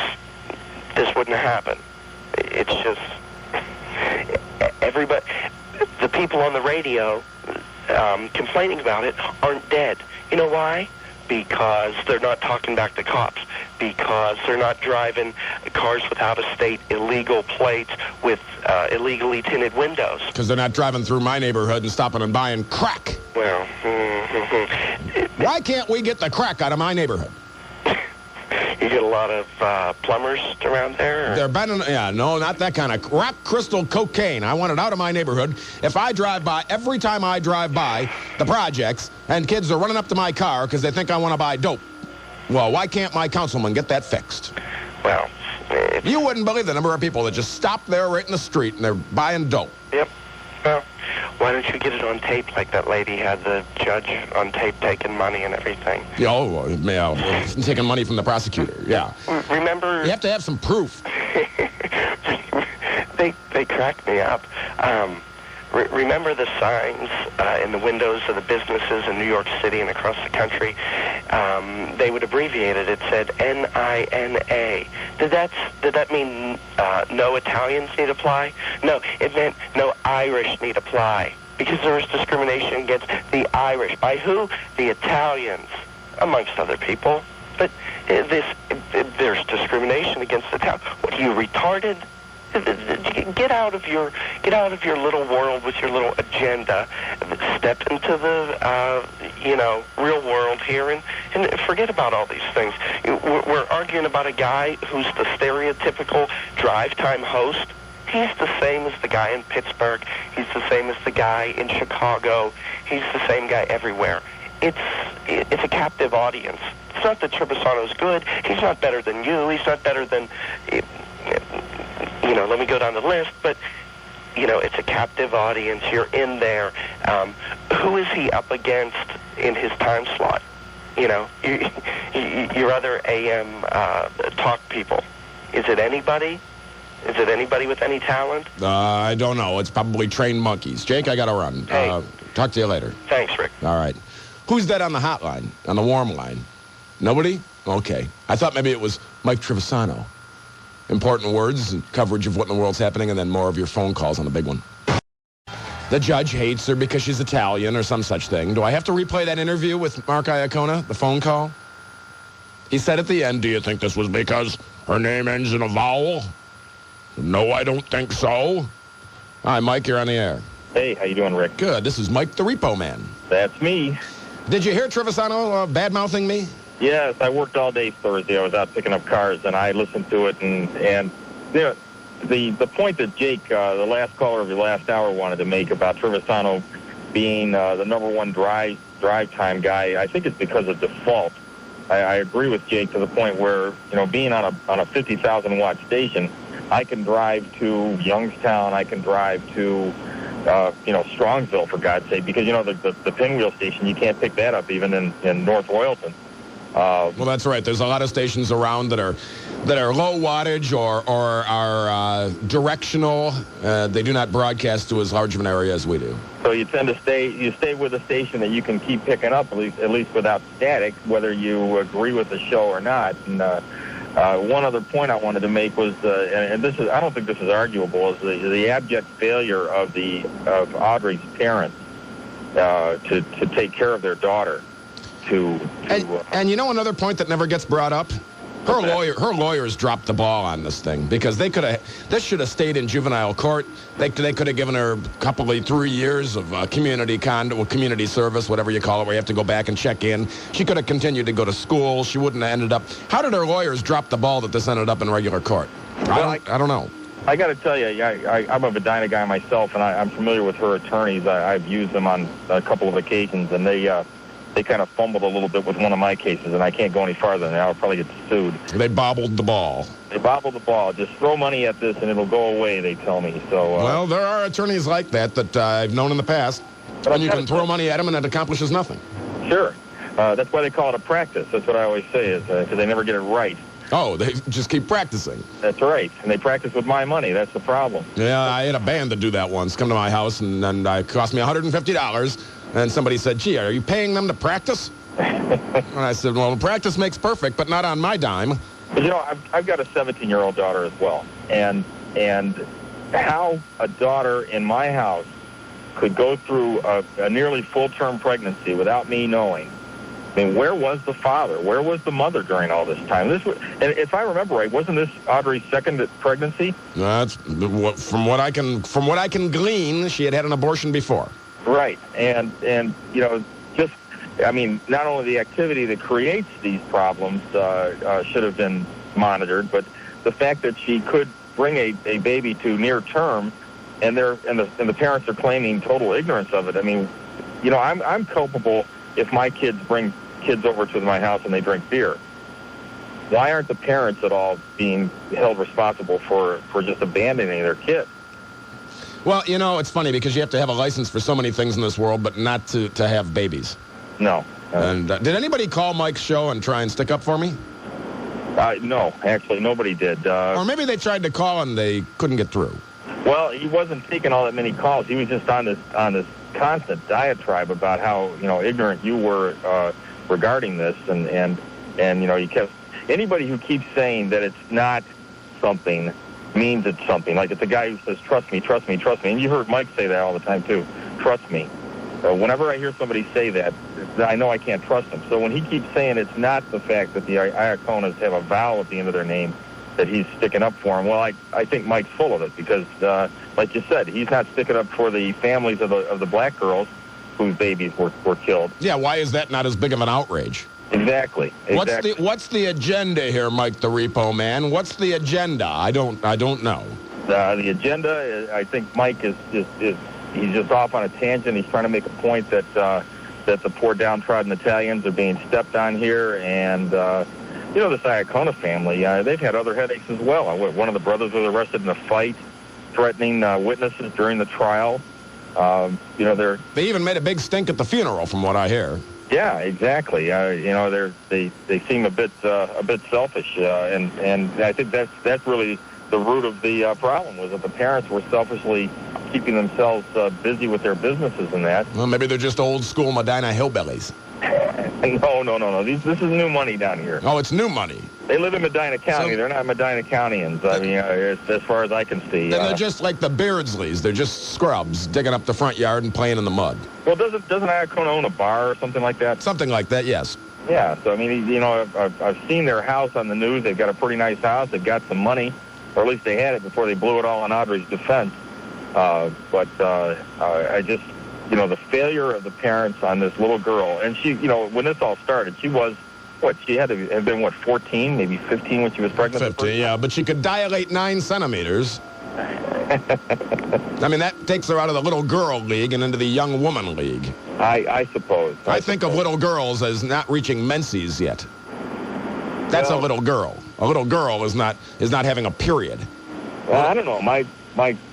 this wouldn't happen. It's just everybody, the people on the radio complaining about it aren't dead. You know why? Because they're not talking back to cops. because they're not driving cars without a state illegal plates with illegally tinted windows. Because they're not driving through my neighborhood and stopping and buying crack. Well, why can't we get the crack out of my neighborhood? You get a lot of plumbers around there? Or? They're banning, yeah, no, not that kind of rock crystal cocaine. I want it out of my neighborhood. If I drive by, every time I drive by the projects, and kids are running up to my car because they think I want to buy dope. Well, why can't my councilman get that fixed? Well, you wouldn't believe the number of people that just stop there right in the street and they're buying dope. Yep. Well, why don't you get it on tape like that lady had the judge on tape taking money and everything? Yeah, taking money from the prosecutor, yeah. Remember... You have to have some proof. They cracked me up. Remember the signs in the windows of the businesses in New York City and across the country? They would abbreviate it. It said N-I-N-A. Did that mean no Italians need apply? No, it meant no Irish need apply. Because there was discrimination against the Irish. By who? The Italians, amongst other people. But there's discrimination against Italians. What, are you retarded? Get out of your little world with your little agenda. Step into the real world here and forget about all these things. We're arguing about a guy who's the stereotypical drive time host. He's the same as the guy in Pittsburgh. He's the same as the guy in Chicago. He's the same guy everywhere. It's a captive audience. It's not that Trivisonno's good. He's not better than you. He's not better than... let me go down the list, but, it's a captive audience. You're in there. Who is he up against in his time slot? Your other AM talk people. Is it anybody? Is it anybody with any talent? I don't know. It's probably trained monkeys. Jake, I got to run. Hey. Talk to you later. Thanks, Rick. All right. Who's that on the hotline, on the warm line? Nobody? Okay. I thought maybe it was Mike Trivisonno. Important words and coverage of what in the world's happening, and then more of your phone calls on the big one. The judge hates her because she's Italian or some such thing. Do I have to replay that interview with Mark Iacona, the phone call? He said at the end, do you think this was because her name ends in a vowel? No, I don't think so. Hi, Mike, you're on the air. Hey, how you doing, Rick? Good. This is Mike the Repo Man. That's me. Did you hear Trivisonno bad-mouthing me? Yes, I worked all day Thursday. I was out picking up cars, and I listened to it, and the point that Jake, the last caller of your last hour, wanted to make about Trivisonno being the #1 drive time guy, I think it's because of default. I agree with Jake to the point where, being on a 50,000 watt station, I can drive to Youngstown, I can drive to Strongsville, for God's sake, because the pinwheel station, you can't pick that up even in North Royalton. Well, that's right. There's a lot of stations around that are low wattage or are directional. They do not broadcast to as large of an area as we do. So you tend to stay with a station that you can keep picking up, at least without static, whether you agree with the show or not. And one other point I wanted to make was, and I don't think this is arguable, is the abject failure of Audrey's parents to take care of their daughter. And another point that never gets brought up? Her lawyers dropped the ball on this thing because this should have stayed in juvenile court. They could have given her 3 years of community service, whatever you call it, where you have to go back and check in. She could have continued to go to school. She wouldn't have ended up. How did her lawyers drop the ball that this ended up in regular court? I don't know. I got to tell you, I'm a Medina guy myself, and I'm familiar with her attorneys. I've used them on a couple of occasions, and they kind of fumbled a little bit with one of my cases, and I can't go any farther than that. I'll probably get sued. They bobbled the ball. They bobbled the ball. Just throw money at this, and it'll go away, they tell me. So. Well, there are attorneys like that I've known in the past. And you can throw money at them, and it accomplishes nothing. Sure. That's why they call it a practice. That's what I always say, is because they never get it right. Oh, they just keep practicing. That's right. And they practice with my money. That's the problem. Yeah, I had a band that do that once. Come to my house, and it cost me $150. And somebody said, gee, are you paying them to practice? And I said, well, practice makes perfect, but not on my dime. But, I've got a 17-year-old daughter as well. And how a daughter in my house could go through a nearly full-term pregnancy without me knowing I mean, where was the father? Where was the mother during all this time? And if I remember right, wasn't this Audrey's second pregnancy? That's from what I can glean. She had an abortion before. Right, and you know, just I mean, not only the activity that creates these problems should have been monitored, but the fact that she could bring a baby to near term, and the parents are claiming total ignorance of it. I mean, you know, I'm culpable if my kids bring kids over to my house and they drink beer. Why aren't the parents at all being held responsible for just abandoning their kids? Well, you know, it's funny because you have to have a license for so many things in this world, but not to have babies. No. And did anybody call Mike's show and try and stick up for me? No, actually, nobody did. Or maybe they tried to call and they couldn't get through. Well, he wasn't taking all that many calls. He was just on this constant diatribe about how, you know, ignorant you were regarding this, and you know, you kept anybody who keeps saying that it's not something means it's something. Like it's a guy who says, "Trust me, trust me, trust me," and you heard Mike say that all the time too. Trust me. Whenever I hear somebody say that, I know I can't trust him. So when he keeps saying it's not the fact that the Iaconas have a vowel at the end of their name that he's sticking up for him, well, I think Mike's full of it because, like you said, he's not sticking up for the families of the black girls whose babies were killed. Yeah, why is that not as big of an outrage? Exactly. What's the agenda here, Mike the Repo Man? What's the agenda? I don't know. The agenda, I think Mike is he's just off on a tangent. He's trying to make a point that the poor downtrodden Italians are being stepped on here, and you know, this Iacona family, they've had other headaches as well. One of the brothers was arrested in a fight, threatening witnesses during the trial. You know, they even made a big stink at the funeral, from what I hear. Yeah, exactly. You know, they seem a bit selfish, and I think that's really the root of the problem, was that the parents were selfishly keeping themselves busy with their businesses and that. Well, maybe they're just old school Medina hillbillies. No. This is new money down here. Oh, it's new money. They live in Medina County. They're not Medina Countyans. I mean, as far as I can see. Then they're just like the Beardsleys. They're just scrubs digging up the front yard and playing in the mud. Well, doesn't Iacona own a bar or something like that? Something like that, yes. Yeah. So I mean, you know, I've seen their house on the news. They've got a pretty nice house. They've got some money, or at least they had it before they blew it all in Audrey's defense. But I just, you know, the failure of the parents on this little girl, and she, you know, when this all started, she was, she had to have been, 14, maybe 15 when she was pregnant? 15, yeah, but she could dilate 9 centimeters. I mean, that takes her out of the little girl league and into the young woman league. I suppose. I think of little girls as not reaching menses yet. That's a little girl. A little girl is not having a period. Well, I don't know. My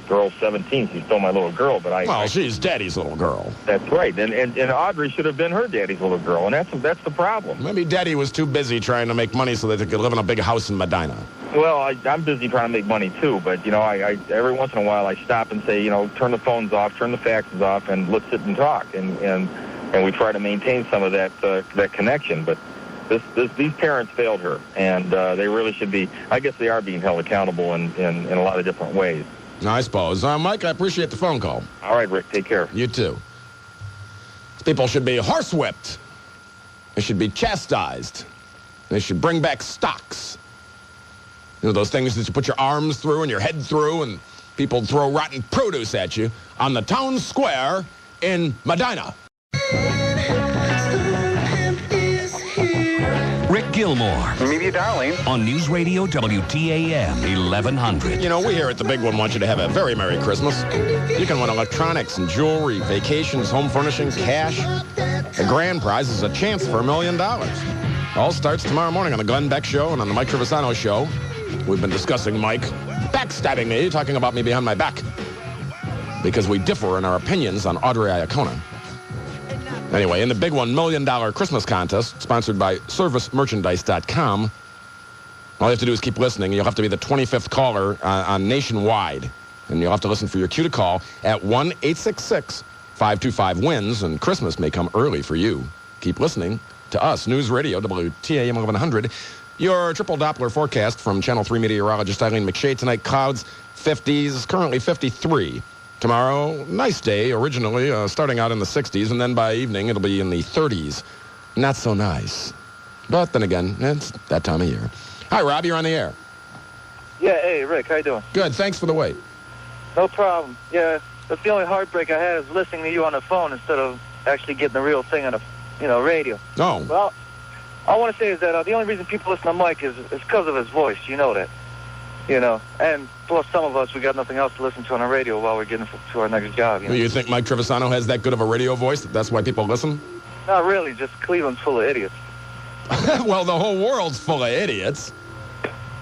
girl's 17. She's still my little girl, but she's Daddy's little girl. That's right. And Audrey should have been her daddy's little girl, and that's the problem. Maybe Daddy was too busy trying to make money so that they could live in a big house in Medina. Well, I'm busy trying to make money too, but you know, I every once in a while I stop and say, you know, turn the phones off, turn the faxes off, and let's sit and talk, and we try to maintain some of that connection, but. These parents failed her, and they really should be. I guess they are being held accountable in a lot of different ways. I suppose. Mike, I appreciate the phone call. All right, Rick, take care. You too. People should be horsewhipped. They should be chastised. They should bring back stocks. You know, those things that you put your arms through and your head through, and people throw rotten produce at you on the town square in Medina. Rick Gilmore. Maybe, darling. On News Radio WTAM 1100. You know, we here at the Big One want you to have a very Merry Christmas. You can win electronics and jewelry, vacations, home furnishing, cash. The grand prize is a chance for $1 million. All starts tomorrow morning on the Glenn Beck Show and on the Mike Trivisonno Show. We've been discussing Mike backstabbing me, talking about me behind my back, because we differ in our opinions on Audrey Iacona. Anyway, in the Big One $1 million Christmas contest, sponsored by ServiceMerchandise.com, all you have to do is keep listening. You'll have to be the 25th caller on Nationwide. And you'll have to listen for your cue to call at 1-866-525-WINS, and Christmas may come early for you. Keep listening to us, News Radio, WTAM 1100. Your triple Doppler forecast from Channel 3 meteorologist Eileen McShay. Tonight, clouds 50s, currently 53. Tomorrow, nice day, originally starting out in the 60s, and then by evening it'll be in the 30s. not so nice. But then again, it's that time of year. Hi, Rob. You're on the air. Yeah, hey, Rick. How you doing? Good. Thanks for the wait. No problem. Yeah, that's the only heartbreak I had is listening to you on the phone instead of actually getting the real thing on the, radio. Oh. Well, all I want to say is that the only reason people listen to Mike is because of his voice. You know that. And plus some of us, we got nothing else to listen to on the radio while we're getting to our next job. You think Mike Trivisonno has that good of a radio voice that's why people listen? Not really. Just Cleveland's full of idiots. Well, the whole world's full of idiots.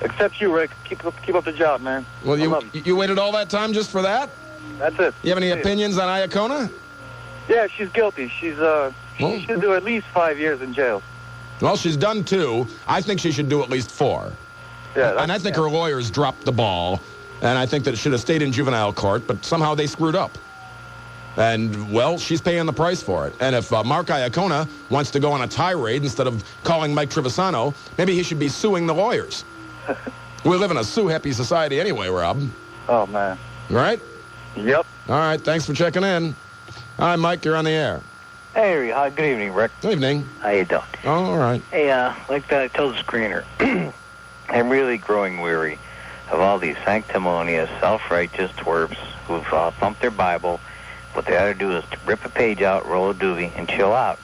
Except you, Rick. Keep up the job, man. Well, you waited all that time just for that? That's it. You have any opinions on Iacona? Yeah, she's guilty. She should do at least 5 years in jail. Well, she's done 2. I think she should do at least 4. Yeah, and I think her lawyers dropped the ball, and I think that it should have stayed in juvenile court, but somehow they screwed up. And, well, she's paying the price for it. And if Mark Iacona wants to go on a tirade instead of calling Mike Trivisonno, maybe he should be suing the lawyers. We live in a sue-happy society anyway, Rob. Oh, man. Right? Yep. All right, thanks for checking in. Hi, Mike, you're on the air. Hey, good evening, Rick. Good evening. How you doing? Oh, all right. Hey, like I told the screener, I'm really growing weary of all these sanctimonious, self-righteous twerps who've thumped their Bible. What they ought to do is to rip a page out, roll a doobie, and chill out.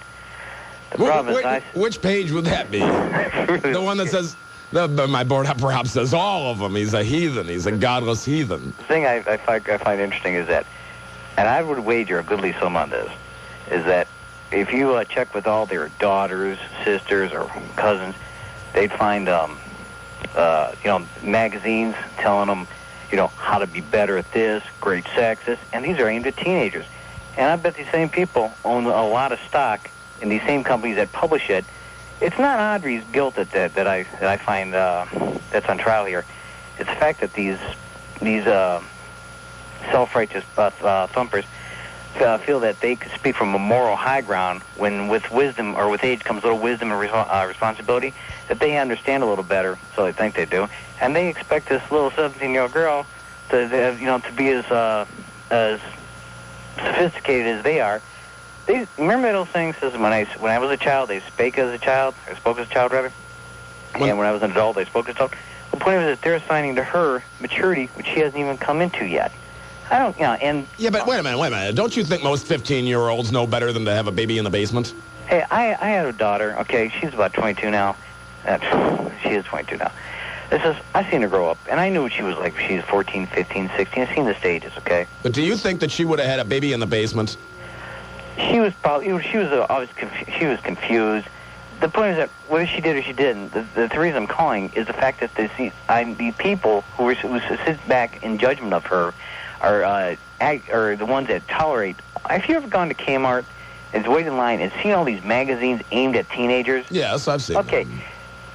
The problem is which page would that be? The one that says... my board-up Rob says all of them. He's a heathen. He's a godless heathen. The thing I find interesting is that, and I would wager a goodly sum on this, is that if you check with all their daughters, sisters, or cousins, they'd find, magazines telling them, how to be better at this, great sexist, and these are aimed at teenagers. And I bet these same people own a lot of stock in these same companies that publish it. It's not Audrey's guilt that I find that's on trial here. It's the fact that these self-righteous thumpers feel that they could speak from a moral high ground when with wisdom or with age comes a little wisdom and responsibility that they understand a little better, so they think they do, and they expect this little 17-year-old girl to be as sophisticated as they are. Remember that old saying says when I was a child, they spake as a child, or spoke as a child rather, and when I was an adult, they spoke as a child. The point is that they're assigning to her maturity, which she hasn't even come into yet. I don't, and... Yeah, but wait a minute. Don't you think most 15-year-olds know better than to have a baby in the basement? Hey, I had a daughter, okay, she's about 22 now. She is 22 now. I've seen her grow up, and I knew what she was like when she was 14, 15, 16. I've seen the stages, okay? But do you think that she would have had a baby in the basement? She was confused. The point is that whether she did or she didn't, the reason I'm calling is the fact that the people who sit back in judgment of her are the ones that tolerate. Have you ever gone to Kmart and waited in line and seen all these magazines aimed at teenagers? Yes, I've seen Okay. them.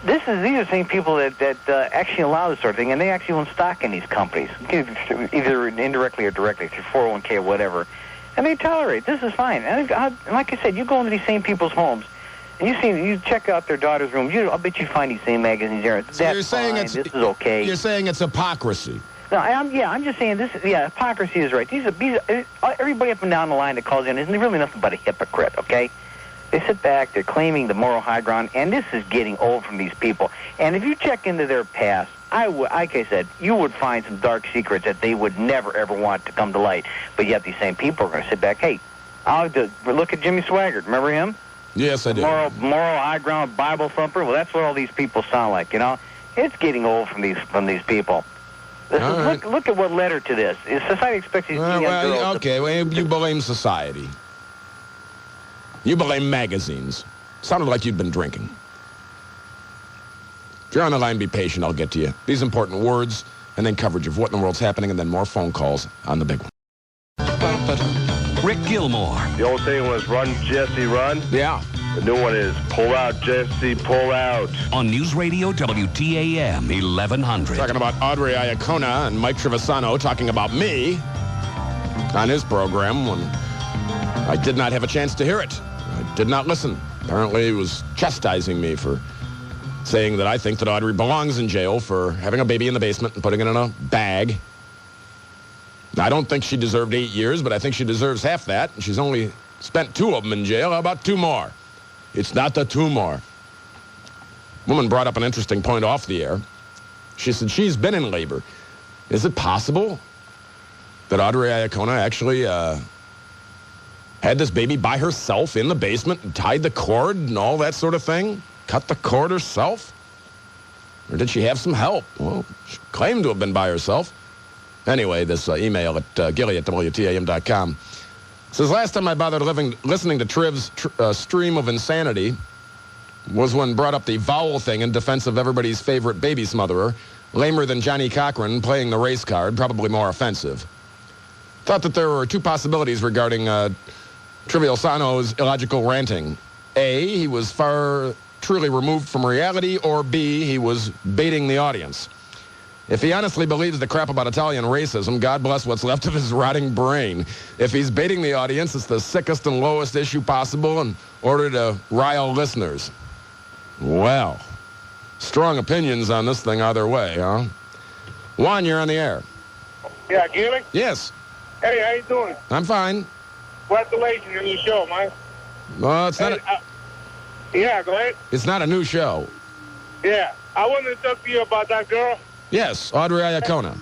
These are the same people that actually allow this sort of thing, and they actually own stock in these companies, either indirectly or directly, through 401k or whatever. And they tolerate. This is fine. And like I said, you go into these same people's homes, and you check out their daughter's room. I'll bet you find these same magazines there. So you're saying this is okay. You're saying it's hypocrisy. No, I'm just saying this. Yeah, hypocrisy is right. Everybody up and down the line that calls in isn't really nothing but a hypocrite. Okay, they sit back, they're claiming the moral high ground, and this is getting old from these people. And if you check into their past, like I said, you would find some dark secrets that they would never ever want to come to light. But yet these same people are going to sit back. Hey, look at Jimmy Swaggart. Remember him? Yes, I do. Moral high ground Bible thumper. Well, that's what all these people sound like. It's getting old from these people. Look at what led her to this. Society expects these young girls. Okay, well, you blame society. You blame magazines. Sounded like you'd been drinking. If you're on the line, be patient. I'll get to you. These important words, and then coverage of what in the world's happening, and then more phone calls on the big one. Rick Gilmore. The old saying was, run, Jesse, run. Yeah. The new one is, pull out, Jesse, pull out. On News Radio WTAM 1100. Talking about Audrey Iacona and Mike Trivisonno talking about me on his program when I did not have a chance to hear it. I did not listen. Apparently he was chastising me for saying that I think that Audrey belongs in jail for having a baby in the basement and putting it in a bag. I don't think she deserved 8 years, but I think she deserves half that. And she's only spent 2 of them in jail. How about 2 more? It's not the tumor. Woman brought up an interesting point off the air. She said she's been in labor. Is it possible that Audrey Iacona actually had this baby by herself in the basement and tied the cord and all that sort of thing? Cut the cord herself? Or did she have some help? Well, she claimed to have been by herself. Anyway, this email at gilly@WTAM.com says, last time I bothered listening to Triv's stream of insanity was when brought up the vowel thing in defense of everybody's favorite baby smotherer, lamer than Johnny Cochran playing the race card, probably more offensive. Thought that there were two possibilities regarding Trivisonno's illogical ranting. A, he was far truly removed from reality, or B, he was baiting the audience. If he honestly believes the crap about Italian racism, God bless what's left of his rotting brain. If he's baiting the audience, it's the sickest and lowest issue possible in order to rile listeners. Well, strong opinions on this thing either way, huh? Juan, you're on the air. Yeah, Gilly? Yes. Hey, how you doing? I'm fine. Congratulations on your show, man. Well, it's not. Yeah, go ahead. It's not a new show. Yeah, I wanted to talk to you about that girl. Yes, Audrey Iacona.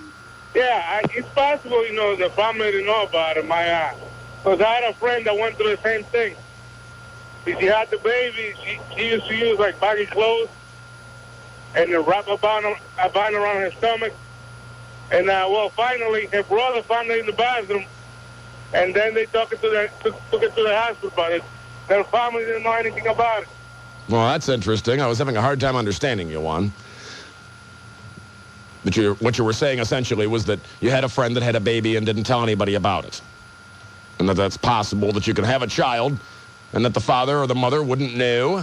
Yeah, it's possible, the family didn't know about it, because I had a friend that went through the same thing. She had the baby, she used to use, like, baggy clothes and to wrap a band around her stomach. And, finally, her brother found her in the bathroom, and then they took it to the hospital, but their family didn't know anything about it. Well, that's interesting. I was having a hard time understanding you, Juan. But what you were saying essentially was that you had a friend that had a baby and didn't tell anybody about it. And that's possible that you can have a child and that the father or the mother wouldn't know.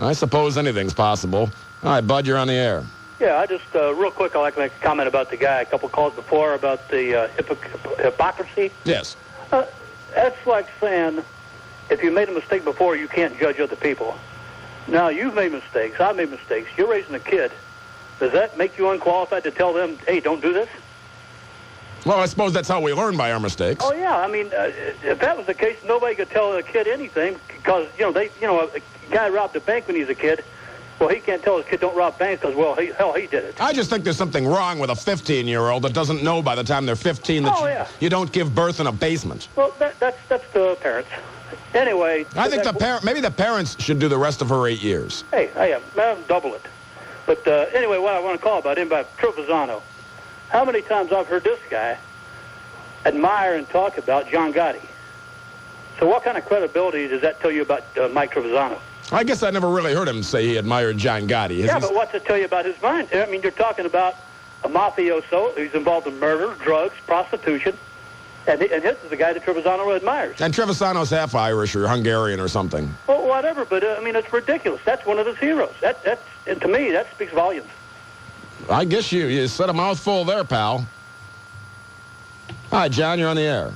I suppose anything's possible. All right, Bud, you're on the air. Yeah, I just, real quick, I'd like to make a comment about the guy a couple calls before about the hypocrisy. Yes. That's like saying if you made a mistake before, you can't judge other people. Now, you've made mistakes. I've made mistakes. You're raising a kid. Does that make you unqualified to tell them, hey, don't do this? Well, I suppose that's how we learn by our mistakes. Oh, yeah. I mean, if that was the case, nobody could tell a kid anything because, a guy robbed a bank when he was a kid. Well, he can't tell his kid don't rob banks because, well, he did it. I just think there's something wrong with a 15-year-old that doesn't know by the time they're 15 that you don't give birth in a basement. Well, that's the parents. Anyway. I think maybe the parents should do the rest of her 8 years. Hey, double it. But anyway, what I want to call about him, about Trivisonno. How many times I've heard this guy admire and talk about John Gotti. So what kind of credibility does that tell you about Mike Trivisonno? I guess I never really heard him say he admired John Gotti. Yeah, but what's it tell you about his mind? I mean, you're talking about a mafioso who's involved in murder, drugs, prostitution, and this is the guy that Trivisonno admires. And Trivisonno's half Irish or Hungarian or something. Well, whatever, but I mean, it's ridiculous. That's one of his heroes. And to me, that speaks volumes. I guess you said a mouthful there, pal. Hi, John, you're on the air.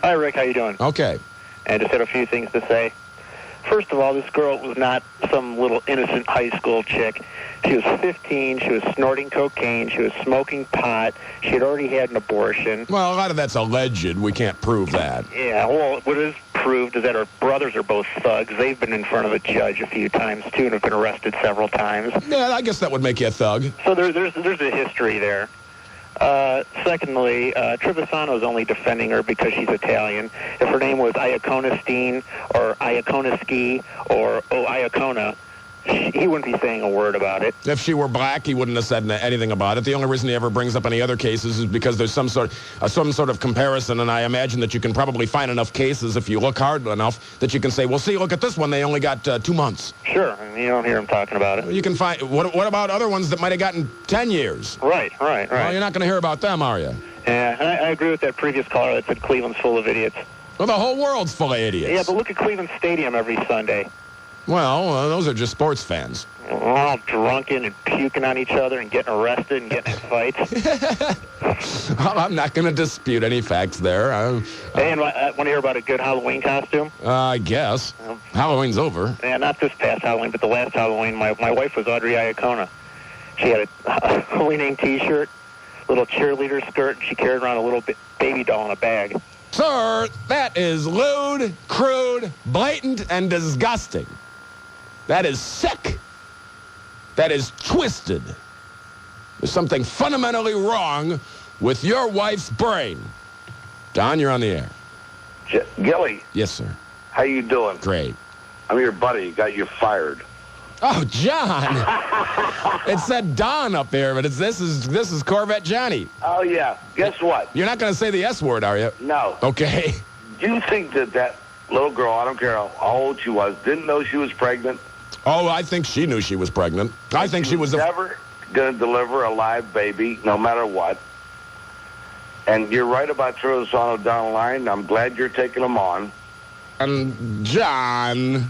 Hi, Rick, how you doing? Okay. And just had a few things to say. First of all, this girl was not some little innocent high school chick. She was 15. She was snorting cocaine. She was smoking pot. She had already had an abortion. Well, a lot of that's alleged. We can't prove that. Yeah, well, what is proved is that her brothers are both thugs. They've been in front of a judge a few times, too, and have been arrested several times. Yeah, I guess that would make you a thug. So there's a history there. Secondly, Trivisonno is only defending her because she's Italian. If her name was Iaconastine or Iaconaski or Iacona, he wouldn't be saying a word about it. If she were black, he wouldn't have said anything about it. The only reason he ever brings up any other cases is because there's some sort of comparison, and I imagine that you can probably find enough cases if you look hard enough that you can say, well, see, look at this one. They only got 2 months. Sure. I mean, you don't hear him talking about it. You can find... What about other ones that might have gotten 10 years? Right. Well, you're not going to hear about them, are you? Yeah, and I agree with that previous caller that said Cleveland's full of idiots. Well, the whole world's full of idiots. Yeah, but look at Cleveland Stadium every Sunday. Well, those are just sports fans. All drunken and puking on each other and getting arrested and getting in fights. Well, I'm not going to dispute any facts there. Hey, and want to hear about a good Halloween costume? I guess. Halloween's over. Yeah, not this past Halloween, but the last Halloween. My wife was Audrey Iacona. She had a Halloween name T-shirt, little cheerleader skirt, and she carried around a little baby doll in a bag. Sir, that is lewd, crude, blatant, and disgusting. That is sick. That is twisted. There's something fundamentally wrong with your wife's brain. Don, you're on the air. Gilly. Yes, sir. How you doing? Great. I'm your buddy. Got you fired. Oh, John. It said Don up there, but this is Corvette Johnny. Oh, yeah. Guess what? You're not going to say the S word, are you? No. Okay. Do you think that little girl, I don't care how old she was, didn't know she was pregnant? Oh, I think she knew she was pregnant. I think she was never going to deliver a live baby, no matter what. And you're right about Trivisonno down the line. I'm glad you're taking them on. And John.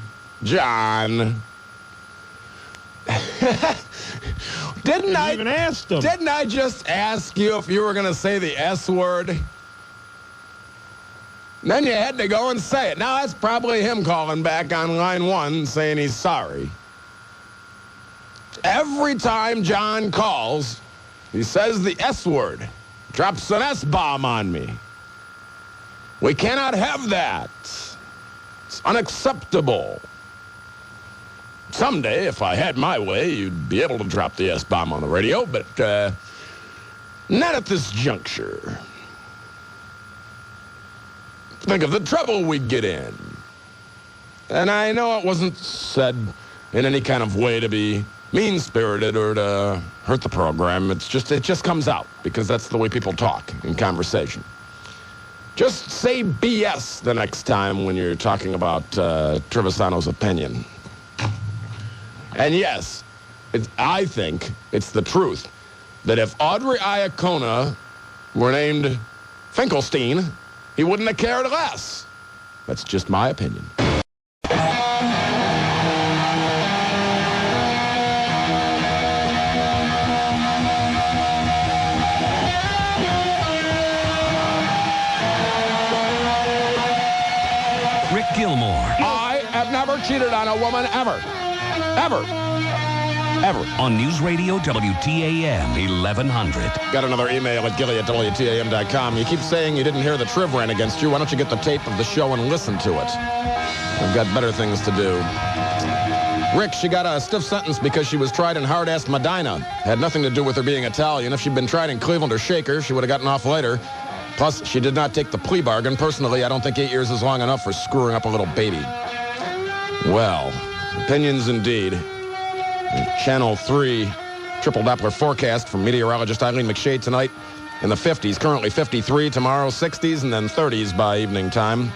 Didn't I even ask them? Didn't I just ask you if you were going to say the S word? Then you had to go and say it. Now that's probably him calling back on line 1 saying he's sorry. Every time John calls, he says the S word. Drops an S-bomb on me. We cannot have that. It's unacceptable. Someday, if I had my way, you'd be able to drop the S-bomb on the radio, but not at this juncture. Think of the trouble we'd get in. And I know it wasn't said in any kind of way to be mean-spirited or to hurt the program. It just comes out because that's the way people talk in conversation. Just say BS the next time when you're talking about Trivisonno's opinion. And yes, I think it's the truth that if Audrey Iacona were named Finkelstein, he wouldn't have cared less. That's just my opinion. Rick Gilmore. I have never cheated on a woman ever. Ever. On News Radio WTAM 1100. Got another email at gilly@WTAM.com. You keep saying you didn't hear the Triv rant against you. Why don't you get the tape of the show and listen to it? I've got better things to do. Rick, she got a stiff sentence because she was tried in hard-ass Medina. Had nothing to do with her being Italian. If she'd been tried in Cleveland or Shaker, she would have gotten off later. Plus, she did not take the plea bargain. Personally, I don't think 8 years is long enough for screwing up a little baby. Well, opinions indeed. Channel 3 triple Doppler forecast from meteorologist Eileen McShade tonight in the 50s. Currently 53, tomorrow 60s, and then 30s by evening time.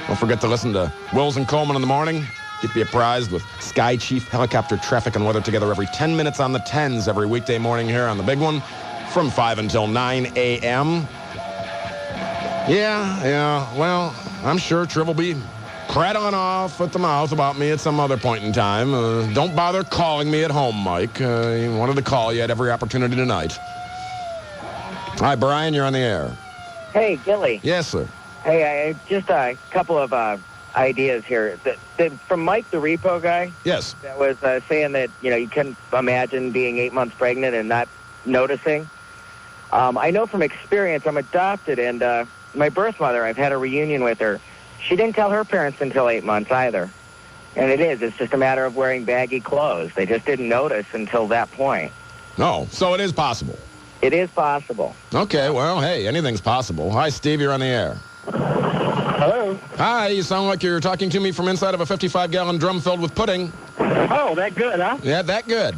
Don't forget to listen to Wills and Coleman in the morning. Keep you apprised with Sky Chief, helicopter traffic, and weather together every 10 minutes on the 10s every weekday morning here on the big one from 5 until 9 a.m. Yeah, well, I'm sure Triv will be prattling off at the mouth about me at some other point in time. Don't bother calling me at home, Mike. He wanted to call you at every opportunity tonight. Hi, Brian, you're on the air. Hey, Gilly. Yes, sir. Hey, just a couple of ideas here. From Mike, the repo guy. Yes. That was saying that, you couldn't imagine being 8 months pregnant and not noticing. I know from experience, I'm adopted, and my birth mother, I've had a reunion with her. She didn't tell her parents until 8 months either. And it's just a matter of wearing baggy clothes. They just didn't notice until that point. No, so it is possible. It is possible. Okay, well, hey, anything's possible. Hi, Steve, you're on the air. Hello. Hi, you sound like you're talking to me from inside of a 55-gallon drum filled with pudding. Oh, that good, huh? Yeah, that good.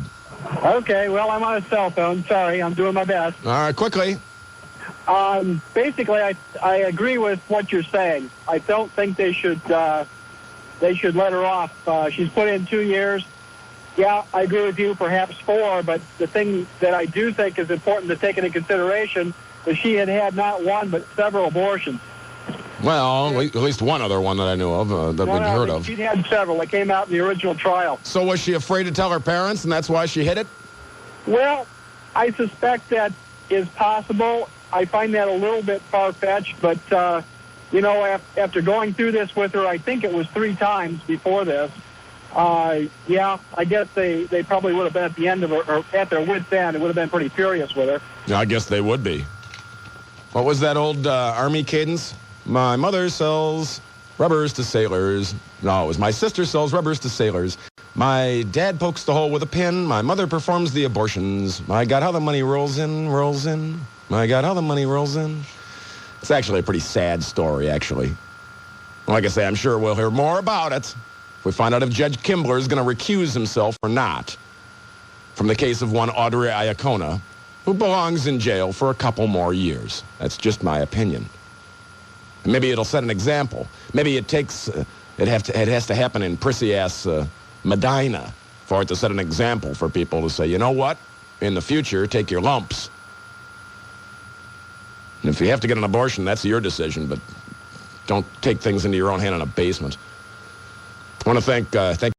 Okay, well, I'm on a cell phone. Sorry, I'm doing my best. All right, quickly. Basically, I agree with what you're saying. I don't think they should let her off. She's put in 2 years. Yeah, I agree with you, perhaps 4, but the thing that I do think is important to take into consideration is she had not one but several abortions. Well, at least one other one that I knew of, that we'd heard of. She'd had several that came out in the original trial. So was she afraid to tell her parents, and that's why she hid it? Well, I suspect that is possible. I find that a little bit far-fetched, but, after going through this with her, I think it was 3 times before this, I guess they probably would have been at the end of her, or at their wit's end. It would have been pretty furious with her. Yeah, I guess they would be. What was that old Army cadence? My mother sells rubbers to sailors. No, it was my sister sells rubbers to sailors. My dad pokes the hole with a pin. My mother performs the abortions. My God, how the money rolls in, rolls in. My God, how the money rolls in. It's actually a pretty sad story, actually. Like I say, I'm sure we'll hear more about it if we find out if Judge Kimbler is going to recuse himself or not from the case of one Audrey Iacona, who belongs in jail for a couple more years. That's just my opinion. And maybe it'll set an example. Maybe it takes, it has to happen in prissy-ass Medina for it to set an example for people to say, you know what? In the future, take your lumps. And if you have to get an abortion, that's your decision, but don't take things into your own hand in a basement. I want to thank